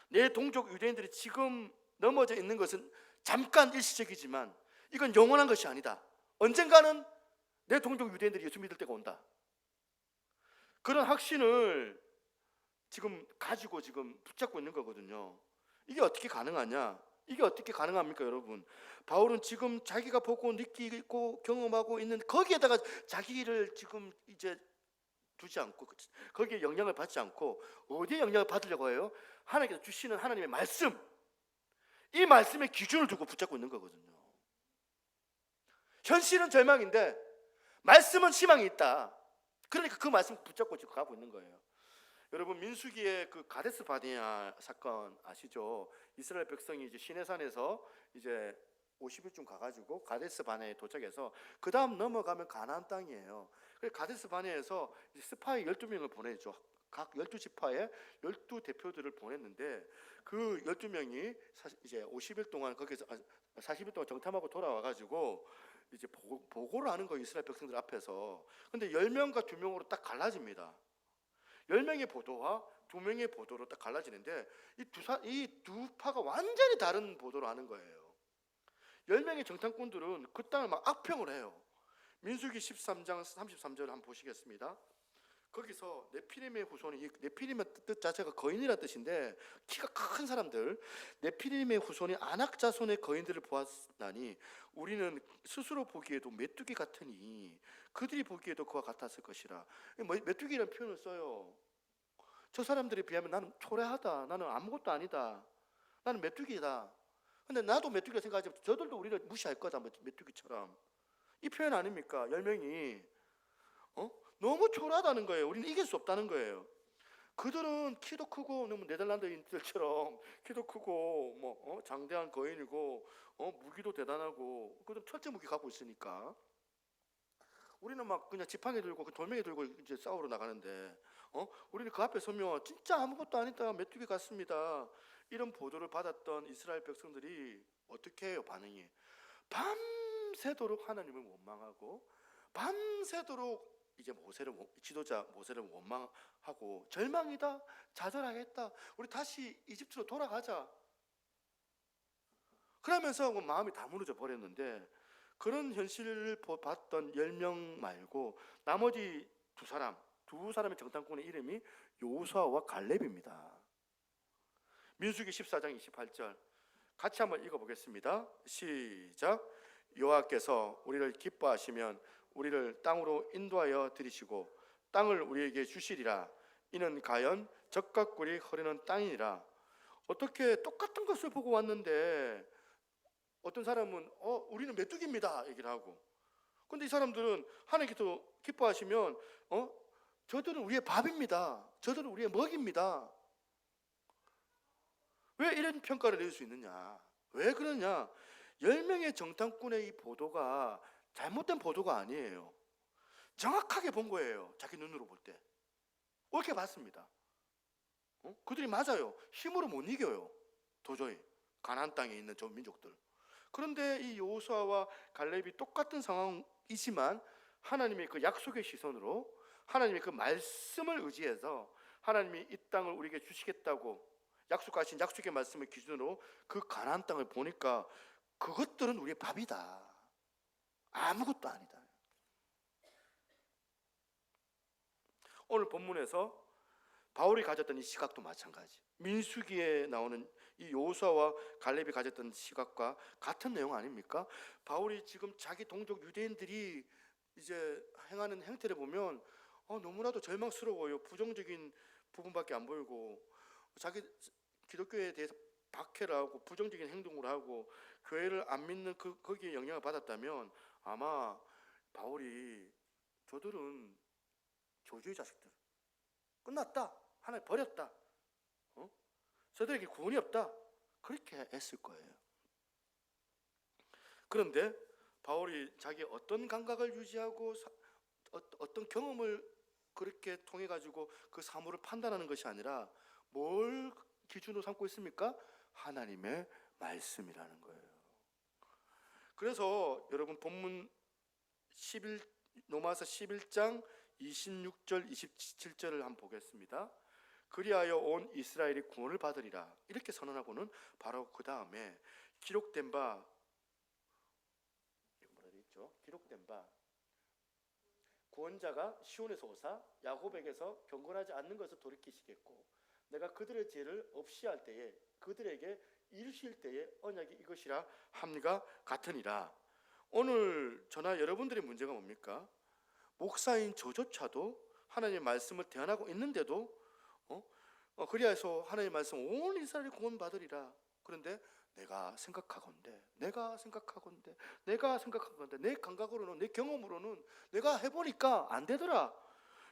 내 동족 유대인들이 지금 넘어져 있는 것은 잠깐 일시적이지만 이건 영원한 것이 아니다. 언젠가는 내 동족 유대인들이 예수 믿을 때가 온다. 그런 확신을 지금 가지고 지금 붙잡고 있는 거거든요. 이게 어떻게 가능하냐? 이게 어떻게 가능합니까, 여러분? 바울은 지금 자기가 보고 느끼고 경험하고 있는 거기에다가 자기를 지금 이제 두지 않고 거기에 영향을 받지 않고 어디에 영향을 받으려고 해요? 하나님께서 주시는 하나님의 말씀, 이 말씀의 기준을 두고 붙잡고 있는 거거든요. 현실은 절망인데 말씀은 희망이 있다. 그러니까 그 말씀 붙잡고 지금 가고 있는 거예요. 여러분, 민수기의 그 가데스 바네아 사건 아시죠? 이스라엘 백성이 이제 시내산에서 이제 50일쯤 가가지고 가데스 바네아에 도착해서 그 다음 넘어가면 가나안 땅이에요. 그래서 가데스 바네아에서 스파이 12명을 보내죠. 각 12지파에 12대표들을 보냈는데 그 12명이 이제 50일 동안 거기서 40일 동안 정탐하고 돌아와가지고 이제 보고를 하는 거예요. 이스라엘 백성들 앞에서. 근데 10명과 2명으로 딱 갈라집니다. 10명의 보도와 2명의 보도로 딱 갈라지는데 이 두 파가 완전히 다른 보도를 하는 거예요. 10명의 정탐꾼들은 그 땅을 막 악평을 해요. 민수기 13장 33절 한번 보시겠습니다. 거기서 네피림의 후손이, 네피림의 뜻 자체가 거인이라는 뜻인데 키가 큰 사람들, 네피림의 후손이 아낙 자손의 거인들을 보았나니 우리는 스스로 보기에도 메뚜기 같으니 그들이 보기에도 그와 같았을 것이라. 메뚜기라는 표현을 써요. 저 사람들에 비하면 나는 초라하다, 나는 아무것도 아니다, 나는 메뚜기다. 근데 나도 메뚜기라 생각하지만 저들도 우리를 무시할 거다, 메뚜기처럼. 이 표현 아닙니까? 10명이 너무 초라하다는 거예요. 우리는 이길 수 없다는 거예요. 그들은 키도 크고 너무 네덜란드인들처럼 키도 크고 장대한 거인이고 무기도 대단하고 그들 철제 무기 갖고 있으니까 우리는 막 그냥 지팡이 들고 돌멩이 들고 이제 싸우러 나가는데 우리는 그 앞에 서면 진짜 아무것도 아니다, 메뚜기 같습니다. 이런 보도를 받았던 이스라엘 백성들이 어떻게 해요? 반응이 밤새도록 하나님을 원망하고 밤새도록 이제 지도자 모세를 원망하고 절망이다, 좌절하겠다, 우리 다시 이집트로 돌아가자, 그러면서 마음이 다 무너져 버렸는데 그런 현실을 봤던 10명 말고 나머지 두 사람의 정탐꾼의 이름이 여호수아와 갈렙입니다. 민수기 14장 28절 같이 한번 읽어보겠습니다. 시작. 여호와께서 우리를 기뻐하시면 우리를 땅으로 인도하여 들이시고 땅을 우리에게 주시리라. 이는 가연 젖과 꿀이 흐르는 땅이니라. 어떻게 똑같은 것을 보고 왔는데 어떤 사람은 우리는 메뚜기입니다 얘기를 하고, 근데 이 사람들은 하나님께서 기뻐하시면 저들은 우리의 밥입니다, 저들은 우리의 먹입니다. 왜 이런 평가를 내릴 수 있느냐? 왜 그러냐? 10명의 정탐꾼의 이 보도가 잘못된 보도가 아니에요. 정확하게 본 거예요. 자기 눈으로 볼 때 옳게 봤습니다. 그들이 맞아요. 힘으로 못 이겨요. 도저히 가나안 땅에 있는 저 민족들. 그런데 이 여호수아와 갈렙이 똑같은 상황이지만 하나님의 그 약속의 시선으로, 하나님의 그 말씀을 의지해서 하나님이 이 땅을 우리에게 주시겠다고 약속하신 약속의 말씀을 기준으로 그 가나안 땅을 보니까 그것들은 우리의 밥이다, 아무것도 아니다. 오늘 본문에서 바울이 가졌던 이 시각도 마찬가지. 민수기에 나오는 이 여호수아와 갈렙이 가졌던 시각과 같은 내용 아닙니까? 바울이 지금 자기 동족 유대인들이 이제 행하는 행태를 보면 너무나도 절망스러워요. 부정적인 부분밖에 안 보이고, 자기 기독교에 대해서 박해를 하고 부정적인 행동을 하고 교회를 안 믿는 거기에 영향을 받았다면 아마 바울이 저들은 교주의 자식들, 끝났다, 하나님 버렸다, 저들에게 구원이 없다, 그렇게 했을 거예요. 그런데 바울이 자기 어떤 감각을 유지하고 어떤 경험을 그렇게 통해 가지고 그 사물을 판단하는 것이 아니라 뭘 기준으로 삼고 있습니까? 하나님의 말씀이라는 거예요. 그래서 여러분 본문 로마서 11장 26절 27절을 한번 보겠습니다. 그리하여 온 이스라엘이 구원을 받으리라 이렇게 선언하고는 바로 그 다음에 기록된 바 구원자가 시온에서 오사 야곱에게서 경건하지 않는 것을 돌이키시겠고 내가 그들의 죄를 없이 할 때에 그들에게 이루실 때에 언약이 이것이라 함과 같으니라. 오늘 저나 여러분들의 문제가 뭡니까? 목사인 저조차도 하나님의 말씀을 대언하고 있는데도 그리하여서 하나님의 말씀 온 이스라엘이 구원받으리라. 그런데 내가 생각하건대 내 감각으로는, 내 경험으로는 내가 해보니까 안 되더라.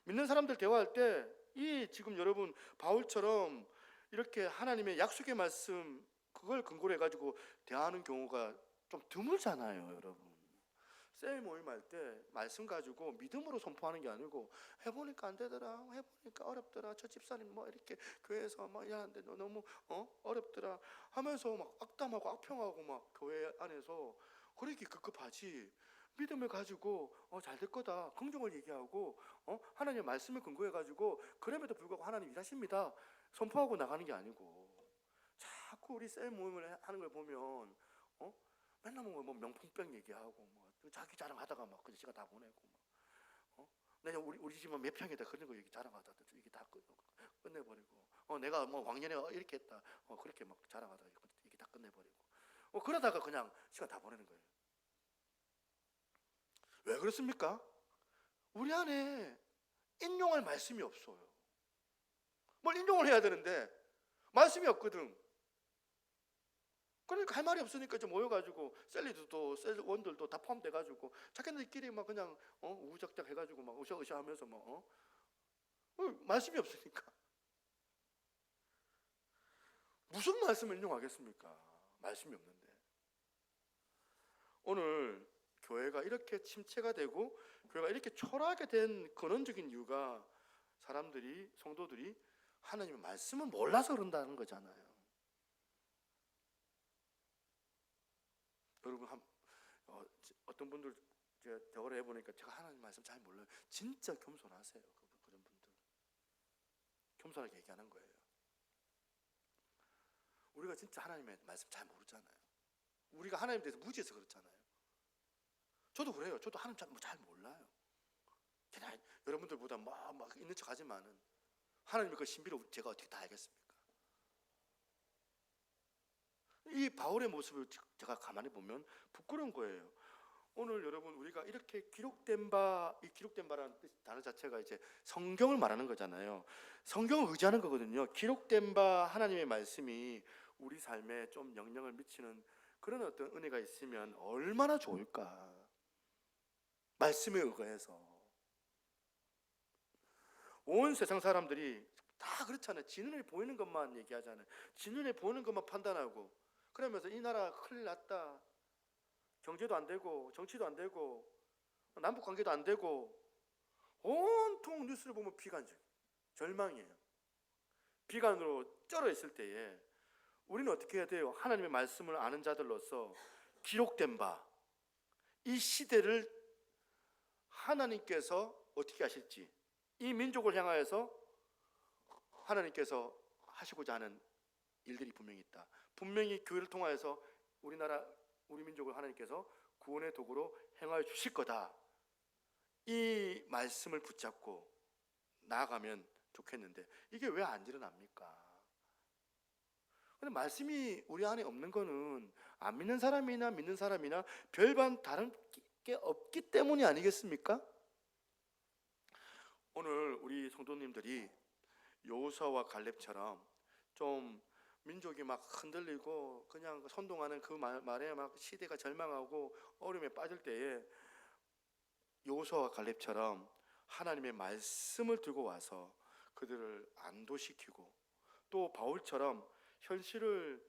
믿는 사람들 대화할 때 이 지금 여러분 바울처럼 이렇게 하나님의 약속의 말씀 그걸 근거로 해가지고 대하는 경우가 좀 드물잖아요. 여러분 셀 모임 할 때 말씀 가지고 믿음으로 선포하는 게 아니고 해보니까 안 되더라, 해보니까 어렵더라, 저 집사님 뭐 이렇게 교회에서 막 일하는데 너무 어렵더라 하면서 막 악담하고 악평하고 막 교회 안에서 그렇게 급급하지, 믿음을 가지고 잘 될 거다 긍정을 얘기하고 하나님의 말씀을 근거해 가지고 그럼에도 불구하고 하나님 일하십니다 선포하고 나가는 게 아니고, 자꾸 우리 셀 모임을 하는 걸 보면 맨날 뭐 명품병 얘기하고 뭐 자기 자랑하다가 막 그냥 시간 다 보내고 내가 우리 집은 몇 평이다 그런 거 얘기 자랑하다가 이게 다 끝내버리고 내가 뭐 왕년에 이렇게 했다 그렇게 막 자랑하다가 이게 다 끝내버리고 그러다가 그냥 시간 다 보내는 거예요. 왜 그렇습니까? 우리 안에 인용할 말씀이 없어요. 뭘 인용을 해야 되는데 말씀이 없거든. 그러니까 할 말이 없으니까 좀 모여가지고 셀리들도 셀원들도 다 포함돼가지고 자기네들끼리 막 그냥 우적작 해가지고 막 으쌰으쌰하면서 막 말씀이 없으니까 무슨 말씀을 인용하겠습니까? 말씀이 없는데. 오늘 교회가 이렇게 침체가 되고 교회가 이렇게 초라하게 된 근원적인 이유가 사람들이, 성도들이 하나님의 말씀을 몰라서 그런다는 거잖아요. 여러분 어떤 분들 제가 대화를 해보니까 제가 하나님 말씀 잘 몰라요. 진짜 겸손하세요. 그런 분들 겸손하게 얘기하는 거예요. 우리가 진짜 하나님의 말씀 잘 모르잖아요. 우리가 하나님에 대해서 무지해서 그렇잖아요. 저도 그래요. 저도 하나님 잘 몰라요. 그냥 여러분들보다 막 있는 척 하지만은 하나님의 그 신비를 제가 어떻게 다 알겠습니까? 이 바울의 모습을 제가 가만히 보면 부끄러운 거예요. 오늘 여러분 우리가 이렇게 기록된 바, 이 기록된 바라는 단어 자체가 이제 성경을 말하는 거잖아요. 성경을 의지하는 거거든요. 기록된 바 하나님의 말씀이 우리 삶에 좀 영향을 미치는 그런 어떤 은혜가 있으면 얼마나 좋을까. 말씀에 의거해서 온 세상 사람들이 다 그렇잖아요. 지 눈에 보이는 것만 얘기하잖아요. 지 눈에 보이는 것만 판단하고, 그러면서 이 나라 큰일 났다, 경제도 안 되고 정치도 안 되고 남북 관계도 안 되고, 온통 뉴스를 보면 비관적, 절망이에요. 비관으로 쩔어 있을 때에 우리는 어떻게 해야 돼요? 하나님의 말씀을 아는 자들로서 기록된 바 이 시대를 하나님께서 어떻게 하실지, 이 민족을 향하여서 하나님께서 하시고자 하는 일들이 분명히 있다. 분명히 교회를 통하여서 우리나라, 우리 민족을 하나님께서 구원의 도구로 행하여 주실 거다. 이 말씀을 붙잡고 나아가면 좋겠는데 이게 왜 안 일어납니까? 근데 말씀이 우리 안에 없는 거는 안 믿는 사람이나 믿는 사람이나 별반 다른 게 없기 때문이 아니겠습니까? 오늘 우리 성도님들이 여호수아와 갈렙처럼 좀 민족이 막 흔들리고 그냥 선동하는 그 말에 막 시대가 절망하고 어려움에 빠질 때에 여호수아와 갈렙처럼 하나님의 말씀을 들고 와서 그들을 안도시키고, 또 바울처럼 현실을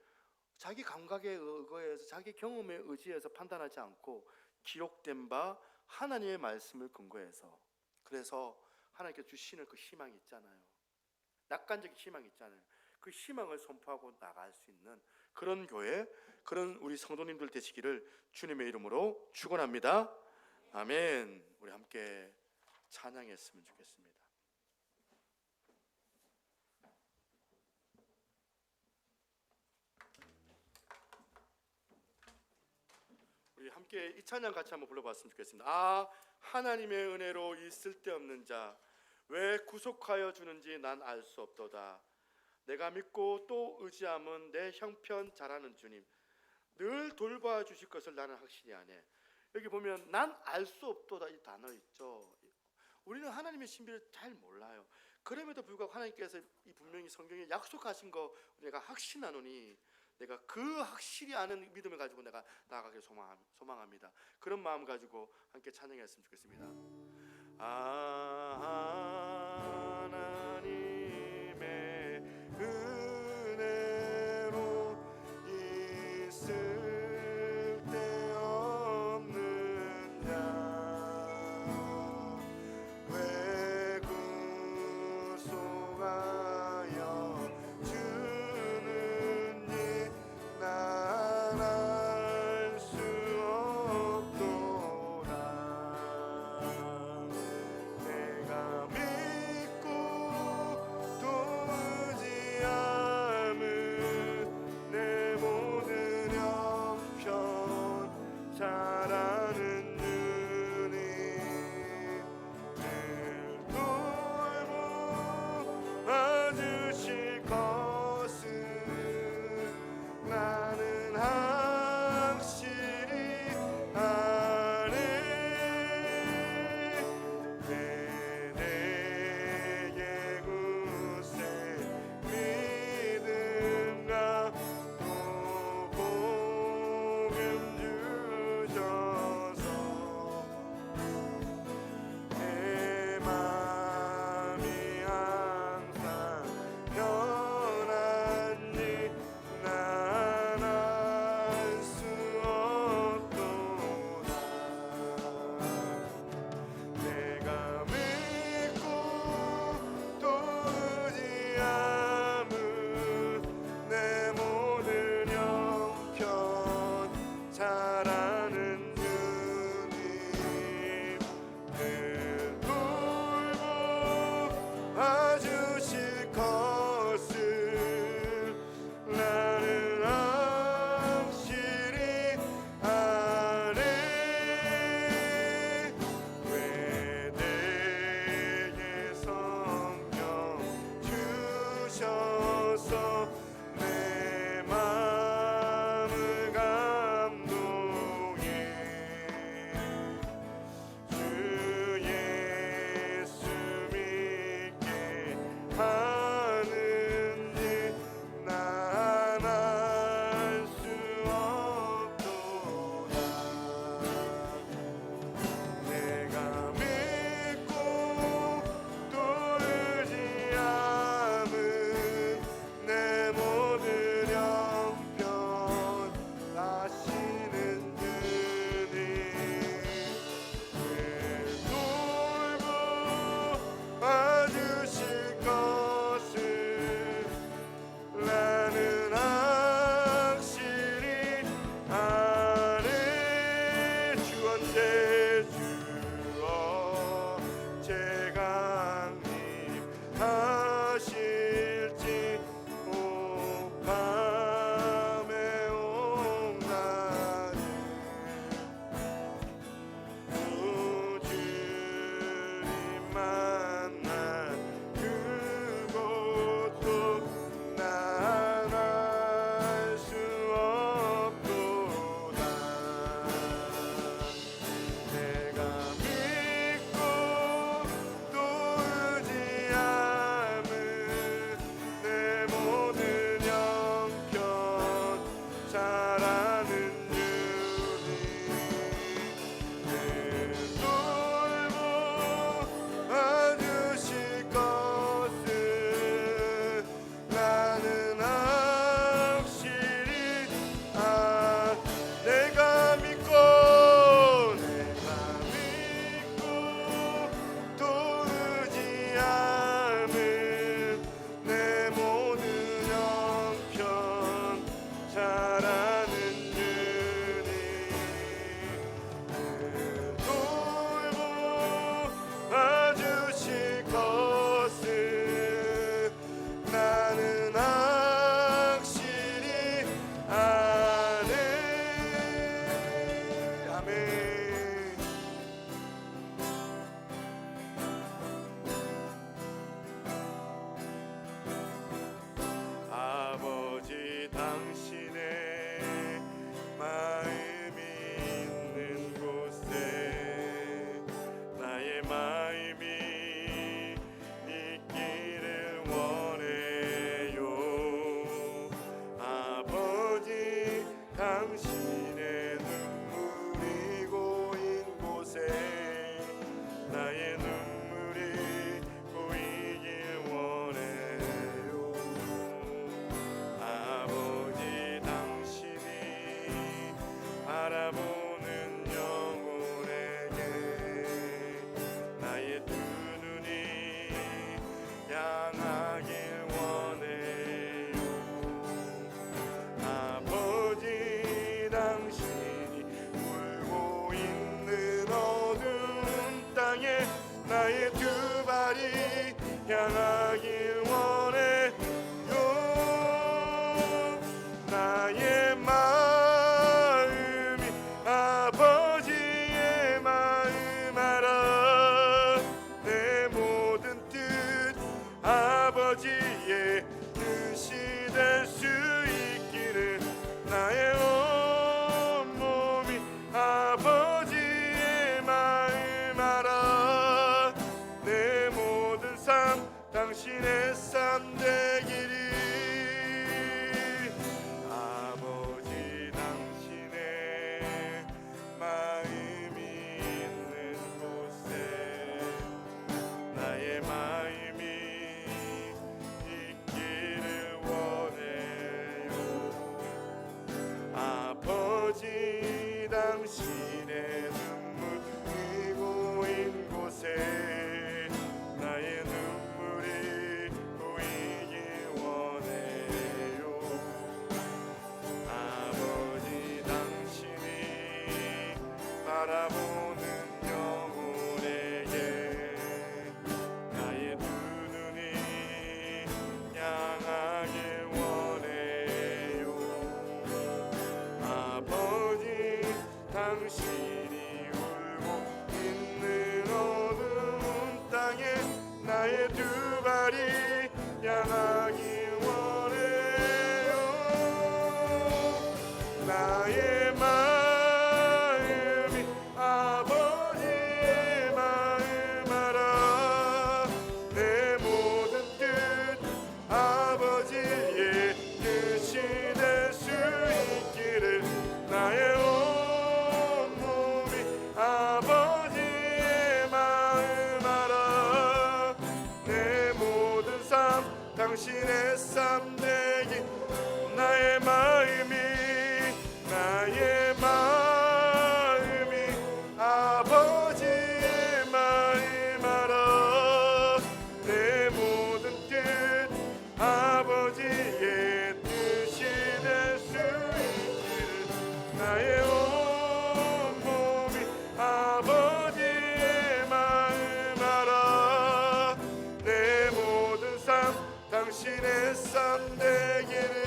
자기 감각에 의거해서 자기 경험에 의지해서 판단하지 않고 기록된 바 하나님의 말씀을 근거해서, 그래서 하나님께서 주시는 그 희망이 있잖아요. 낙관적인 희망이 있잖아요. 그 희망을 선포하고 나갈 수 있는 그런 교회, 그런 우리 성도님들 되시기를 주님의 이름으로 축원합니다. 아멘. 우리 함께 찬양했으면 좋겠습니다. 우리 함께 이 찬양 같이 한번 불러봤으면 좋겠습니다. 아, 하나님의 은혜로 이 쓸데없는 자 왜 구속하여 주는지 난 알 수 없도다. 내가 믿고 또 의지함은 내 형편 잘하는 주님, 늘 돌봐 주실 것을 나는 확실히 아네. 여기 보면 난 알 수 없도다 이 단어 있죠. 우리는 하나님의 신비를 잘 몰라요. 그럼에도 불구하고 하나님께서 이 분명히 성경에 약속하신 거 내가 확신하노니 내가 그 확실히 아는 믿음을 가지고 내가 나아가길 소망합니다. 그런 마음 가지고 함께 찬양했으면 좋겠습니다. 하나님의 은혜로 이 쓸데없는 자 왜 구속하여 주는지 난 알 수 없도다. 내가 믿고 또 의지함은 내 모든 형편 잘하는 주님, 늘 돌보아 주실 것을 나는 없도다. 내가 믿고 또 의지함은 내 모든 형편 아시는 주님, 돌보 봐주실 것을 나는 확실히 아네. 주 언제 제가 항림하실지 오 밤에 온다는 주님 만난 그곳도 난 알 수 없도다. 내가 믿고 또 의지함은 내 모든 형편 잘 아는 주님, 돌보 봐주실 것을 나는 확실히 내가 믿고 또 의지함은 내 모든 형편 잘 아는 주님, 돌보 봐주실 것을 나는 확실히 아네. 아멘. 아버지 당신의 마음이 있는 곳에 나의 마음이 있기를 원해요. 아버지 당신의 눈물이 고인 곳에 나의 눈물이 고이길 원해요. 아버지 당신이 바라보는 영혼에게 나의 두 눈이 향하길 원해요. 아버지 당신이 울고 있는 어두운 땅에 나의 두 발이 향하길 원해요. 나의 마음이 아버지의 마음 알아. 내 모든 뜻 아버지의 뜻이 될 수 있기를 나의 온몸이 아버지의 마음 알아. 내 모든 삶 당신의 삶 되기를. 아버지 당신의 마음이 있는 곳에 나의 마음이 있기를 원해요. 나의 마음이 아버지의 마음 알아. 내 모든 뜻 아버지의 뜻이 될 수 있기를. 나의 온 몸이 아버지의 마음 알아. 내 모든 삶 당신의 삶 되기를.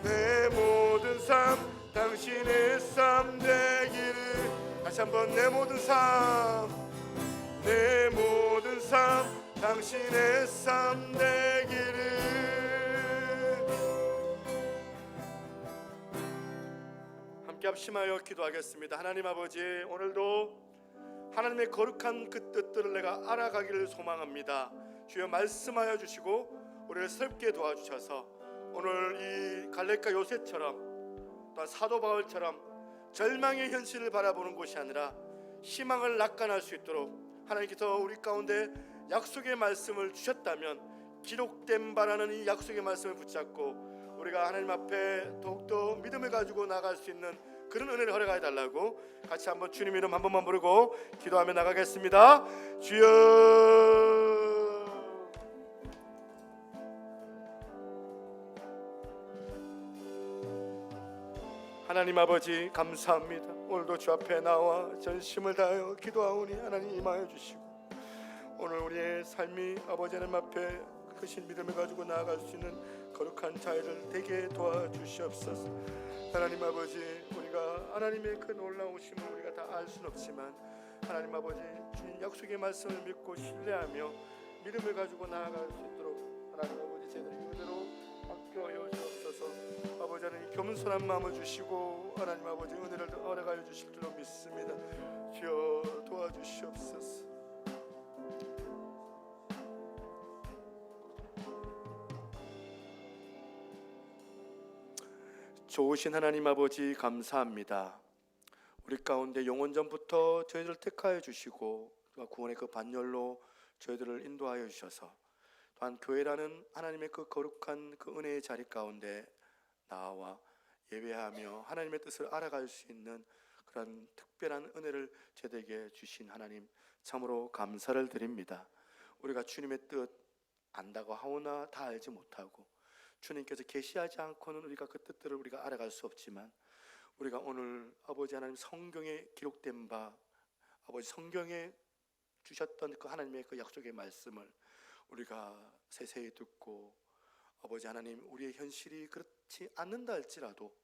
내 모든 삶 당신의 삶 되기를. 다시 한번 내 모든 삶, 내 모든 삶 당신의 삶 되기를. 함께 합심하여 기도하겠습니다. 하나님 아버지, 오늘도 하나님의 거룩한 그 뜻들을 내가 알아가기를 소망합니다. 주여 말씀하여 주시고 우리를 새롭게 도와주셔서 오늘 이 갈렙과 요셉처럼 또한 사도 바울처럼 절망의 현실을 바라보는 것이 아니라 희망을 낙관할 수 있도록 하나님께서 우리 가운데 약속의 말씀을 주셨다면 기록된 바라는 이 약속의 말씀을 붙잡고 우리가 하나님 앞에 더욱더 믿음을 가지고 나갈 수 있는 그런 은혜를 허락해 달라고 같이 한번 주님 이름 한 번만 부르고 기도하며 나가겠습니다. 주여. 하나님 아버지 감사합니다. 오늘도 주 앞에 나와 전심을 다하여 기도하오니 하나님 임하여 주시고 오늘 우리의 삶이 아버지 하나님 앞에 크신 믿음을 가지고 나아갈 수 있는 거룩한 자유를 되게 도와주시옵소서. 하나님 아버지, 우리가 하나님의 그 놀라우심을 우리가 다 알 수는 없지만 하나님 아버지 주님 약속의 말씀을 믿고 신뢰하며 믿음을 가지고 나아갈 수 있도록 하나님 아버지 저희들에게 그대로 맡겨여 주옵소서. 아버지 하나님 겸손한 마음을 주시고 하나님 아버지 은혜를 허락하여 주실 줄로 믿습니다. 주여 도와주시옵소서. 좋으신 하나님 아버지 감사합니다. 우리 가운데 영원 전부터 저희들을 택하여 주시고 구원의 그 반열로 저희들을 인도하여 주셔서 또한 교회라는 하나님의 그 거룩한 그 은혜의 자리 가운데 나와 예배하며 하나님의 뜻을 알아갈 수 있는 그런 특별한 은혜를 저희들에게 주신 하나님 참으로 감사를 드립니다. 우리가 주님의 뜻 안다고 하오나 다 알지 못하고 주님께서 계시하지 않고는 우리가 그 뜻들을 우리가 알아갈 수 없지만 우리가 오늘 아버지 하나님 성경에 기록된 바 아버지 성경에 주셨던 그 하나님의 그 약속의 말씀을 우리가 세세히 듣고 아버지 하나님 우리의 현실이 그렇지 않는다 할지라도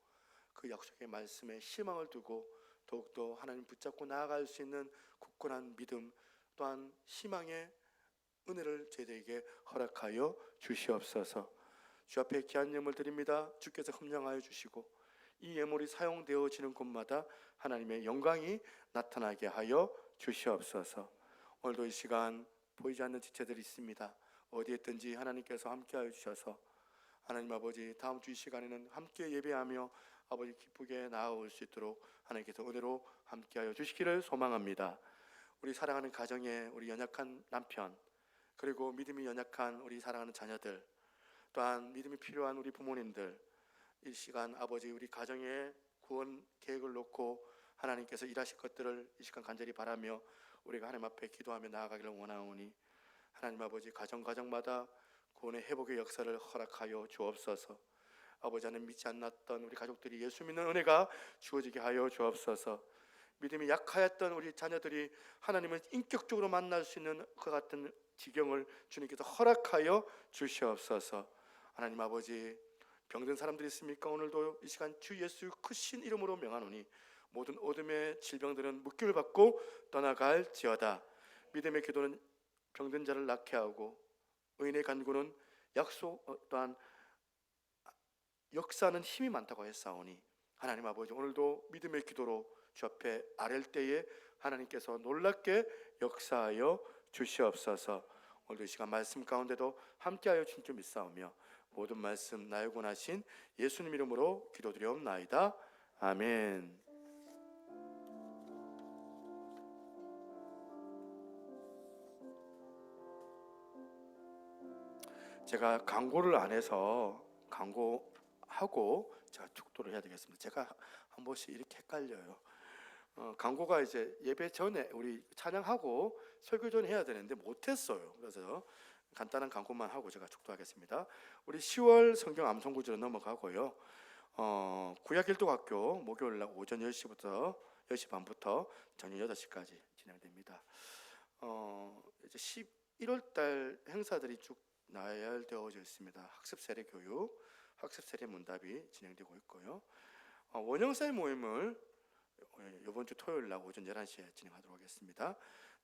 그 약속의 말씀에 희망을 두고 더욱더 하나님 붙잡고 나아갈 수 있는 굳건한 믿음 또한 희망의 은혜를 저희들에게 허락하여 주시옵소서. 주 앞에 귀한 예물 드립니다. 주께서 흠령하여 주시고 이 예물이 사용되어지는 곳마다 하나님의 영광이 나타나게 하여 주시옵소서. 오늘도 이 시간 보이지 않는 지체들이 있습니다. 어디에 있든지 하나님께서 함께하여 주셔서 하나님 아버지 다음 주 이 시간에는 함께 예배하며 아버지 기쁘게 나아올 수 있도록 하나님께서 은혜로 함께하여 주시기를 소망합니다. 우리 사랑하는 가정에 우리 연약한 남편 그리고 믿음이 연약한 우리 사랑하는 자녀들 또한 믿음이 필요한 우리 부모님들 이 시간 아버지 우리 가정의 구원 계획을 놓고 하나님께서 일하실 것들을 이 시간 간절히 바라며 우리가 하나님 앞에 기도하며 나아가기를 원하오니 하나님 아버지 가정마다 구원의 회복의 역사를 허락하여 주옵소서. 아버지 하나님 믿지 않았던 우리 가족들이 예수 믿는 은혜가 주어지게 하여 주옵소서. 믿음이 약하였던 우리 자녀들이 하나님을 인격적으로 만날 수 있는 그 같은 지경을 주님께서 허락하여 주시옵소서. 하나님 아버지 병든 사람들이 있습니까? 오늘도 이 시간 주 예수 크신 이름으로 명하노니 모든 어둠의 질병들은 묶임을 받고 떠나갈지어다. 믿음의 기도는 병든 자를 낫게 하고 의인의 간구는 또한 역사는 힘이 많다고 했사오니 하나님 아버지 오늘도 믿음의 기도로 주 앞에 아랠 때에 하나님께서 놀랍게 역사하여 주시옵소서. 오늘도 이 시간 말씀 가운데도 함께하여 주신 줄 믿사오며 모든 말씀 나의 원하신 예수님 이름으로 기도드리옵나이다. 아멘. 제가 광고를 안 해서 광고하기 하고 제가 축도를 해야 되겠습니다. 제가 한 번씩 이렇게 헷갈려요. 광고가 이제 예배 전에 우리 찬양하고 설교 전에 해야 되는데 못했어요. 그래서 간단한 광고만 하고 제가 축도하겠습니다. 우리 10월 성경 암송 구절로 넘어가고요. 구약일도학교 목요일날 오전 10시부터 10시 반부터 저녁 8시까지 진행됩니다. 이제 11월달 행사들이 쭉 나열되어져 있습니다. 학습 세례 교육, 학습 세례 문답이 진행되고 있고요. 원형셀 모임을 이번 주 토요일 날 오전 11시에 진행하도록 하겠습니다.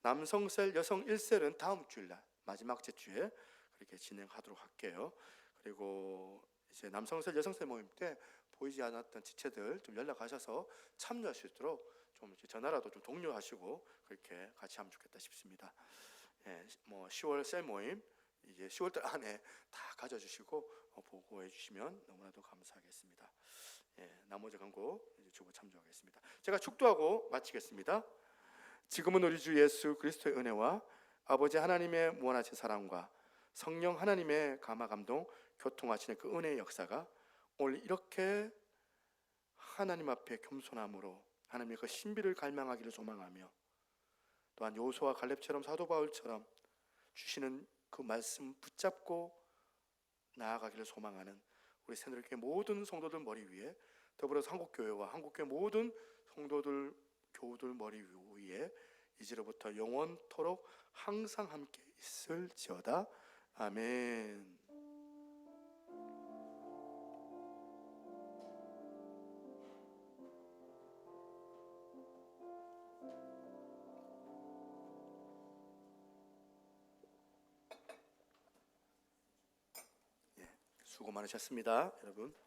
남성셀, 여성 1셀은 다음 주일날 마지막 주에 그렇게 진행하도록 할게요. 그리고 이제 남성셀, 여성셀 모임 때 보이지 않았던 지체들 좀 연락하셔서 참여할 수 있도록 좀 전화라도 좀 독려하시고 그렇게 같이 하면 좋겠다 싶습니다. 예, 뭐 10월 셀 모임 이제 10월달 안에 다 가져주시고 보고해 주시면 너무나도 감사하겠습니다. 예, 나머지 광고 이제 주보 참조하겠습니다. 제가 축도하고 마치겠습니다. 지금은 우리 주 예수 그리스도의 은혜와 아버지 하나님의 무한하신 사랑과 성령 하나님의 감화 감동 교통하시는 그 은혜의 역사가 오늘 이렇게 하나님 앞에 겸손함으로 하나님의 그 신비를 갈망하기를 소망하며 또한 요수와 갈렙처럼 사도 바울처럼 주시는 그 말씀 붙잡고 나아가기를 소망하는 우리 새누리교회 모든 성도들 머리 위에 더불어서 한국교회와 한국교회 모든 성도들 교우들 머리 위에 이제로부터 영원토록 항상 함께 있을지어다. 아멘. 수고 많으셨습니다, 여러분.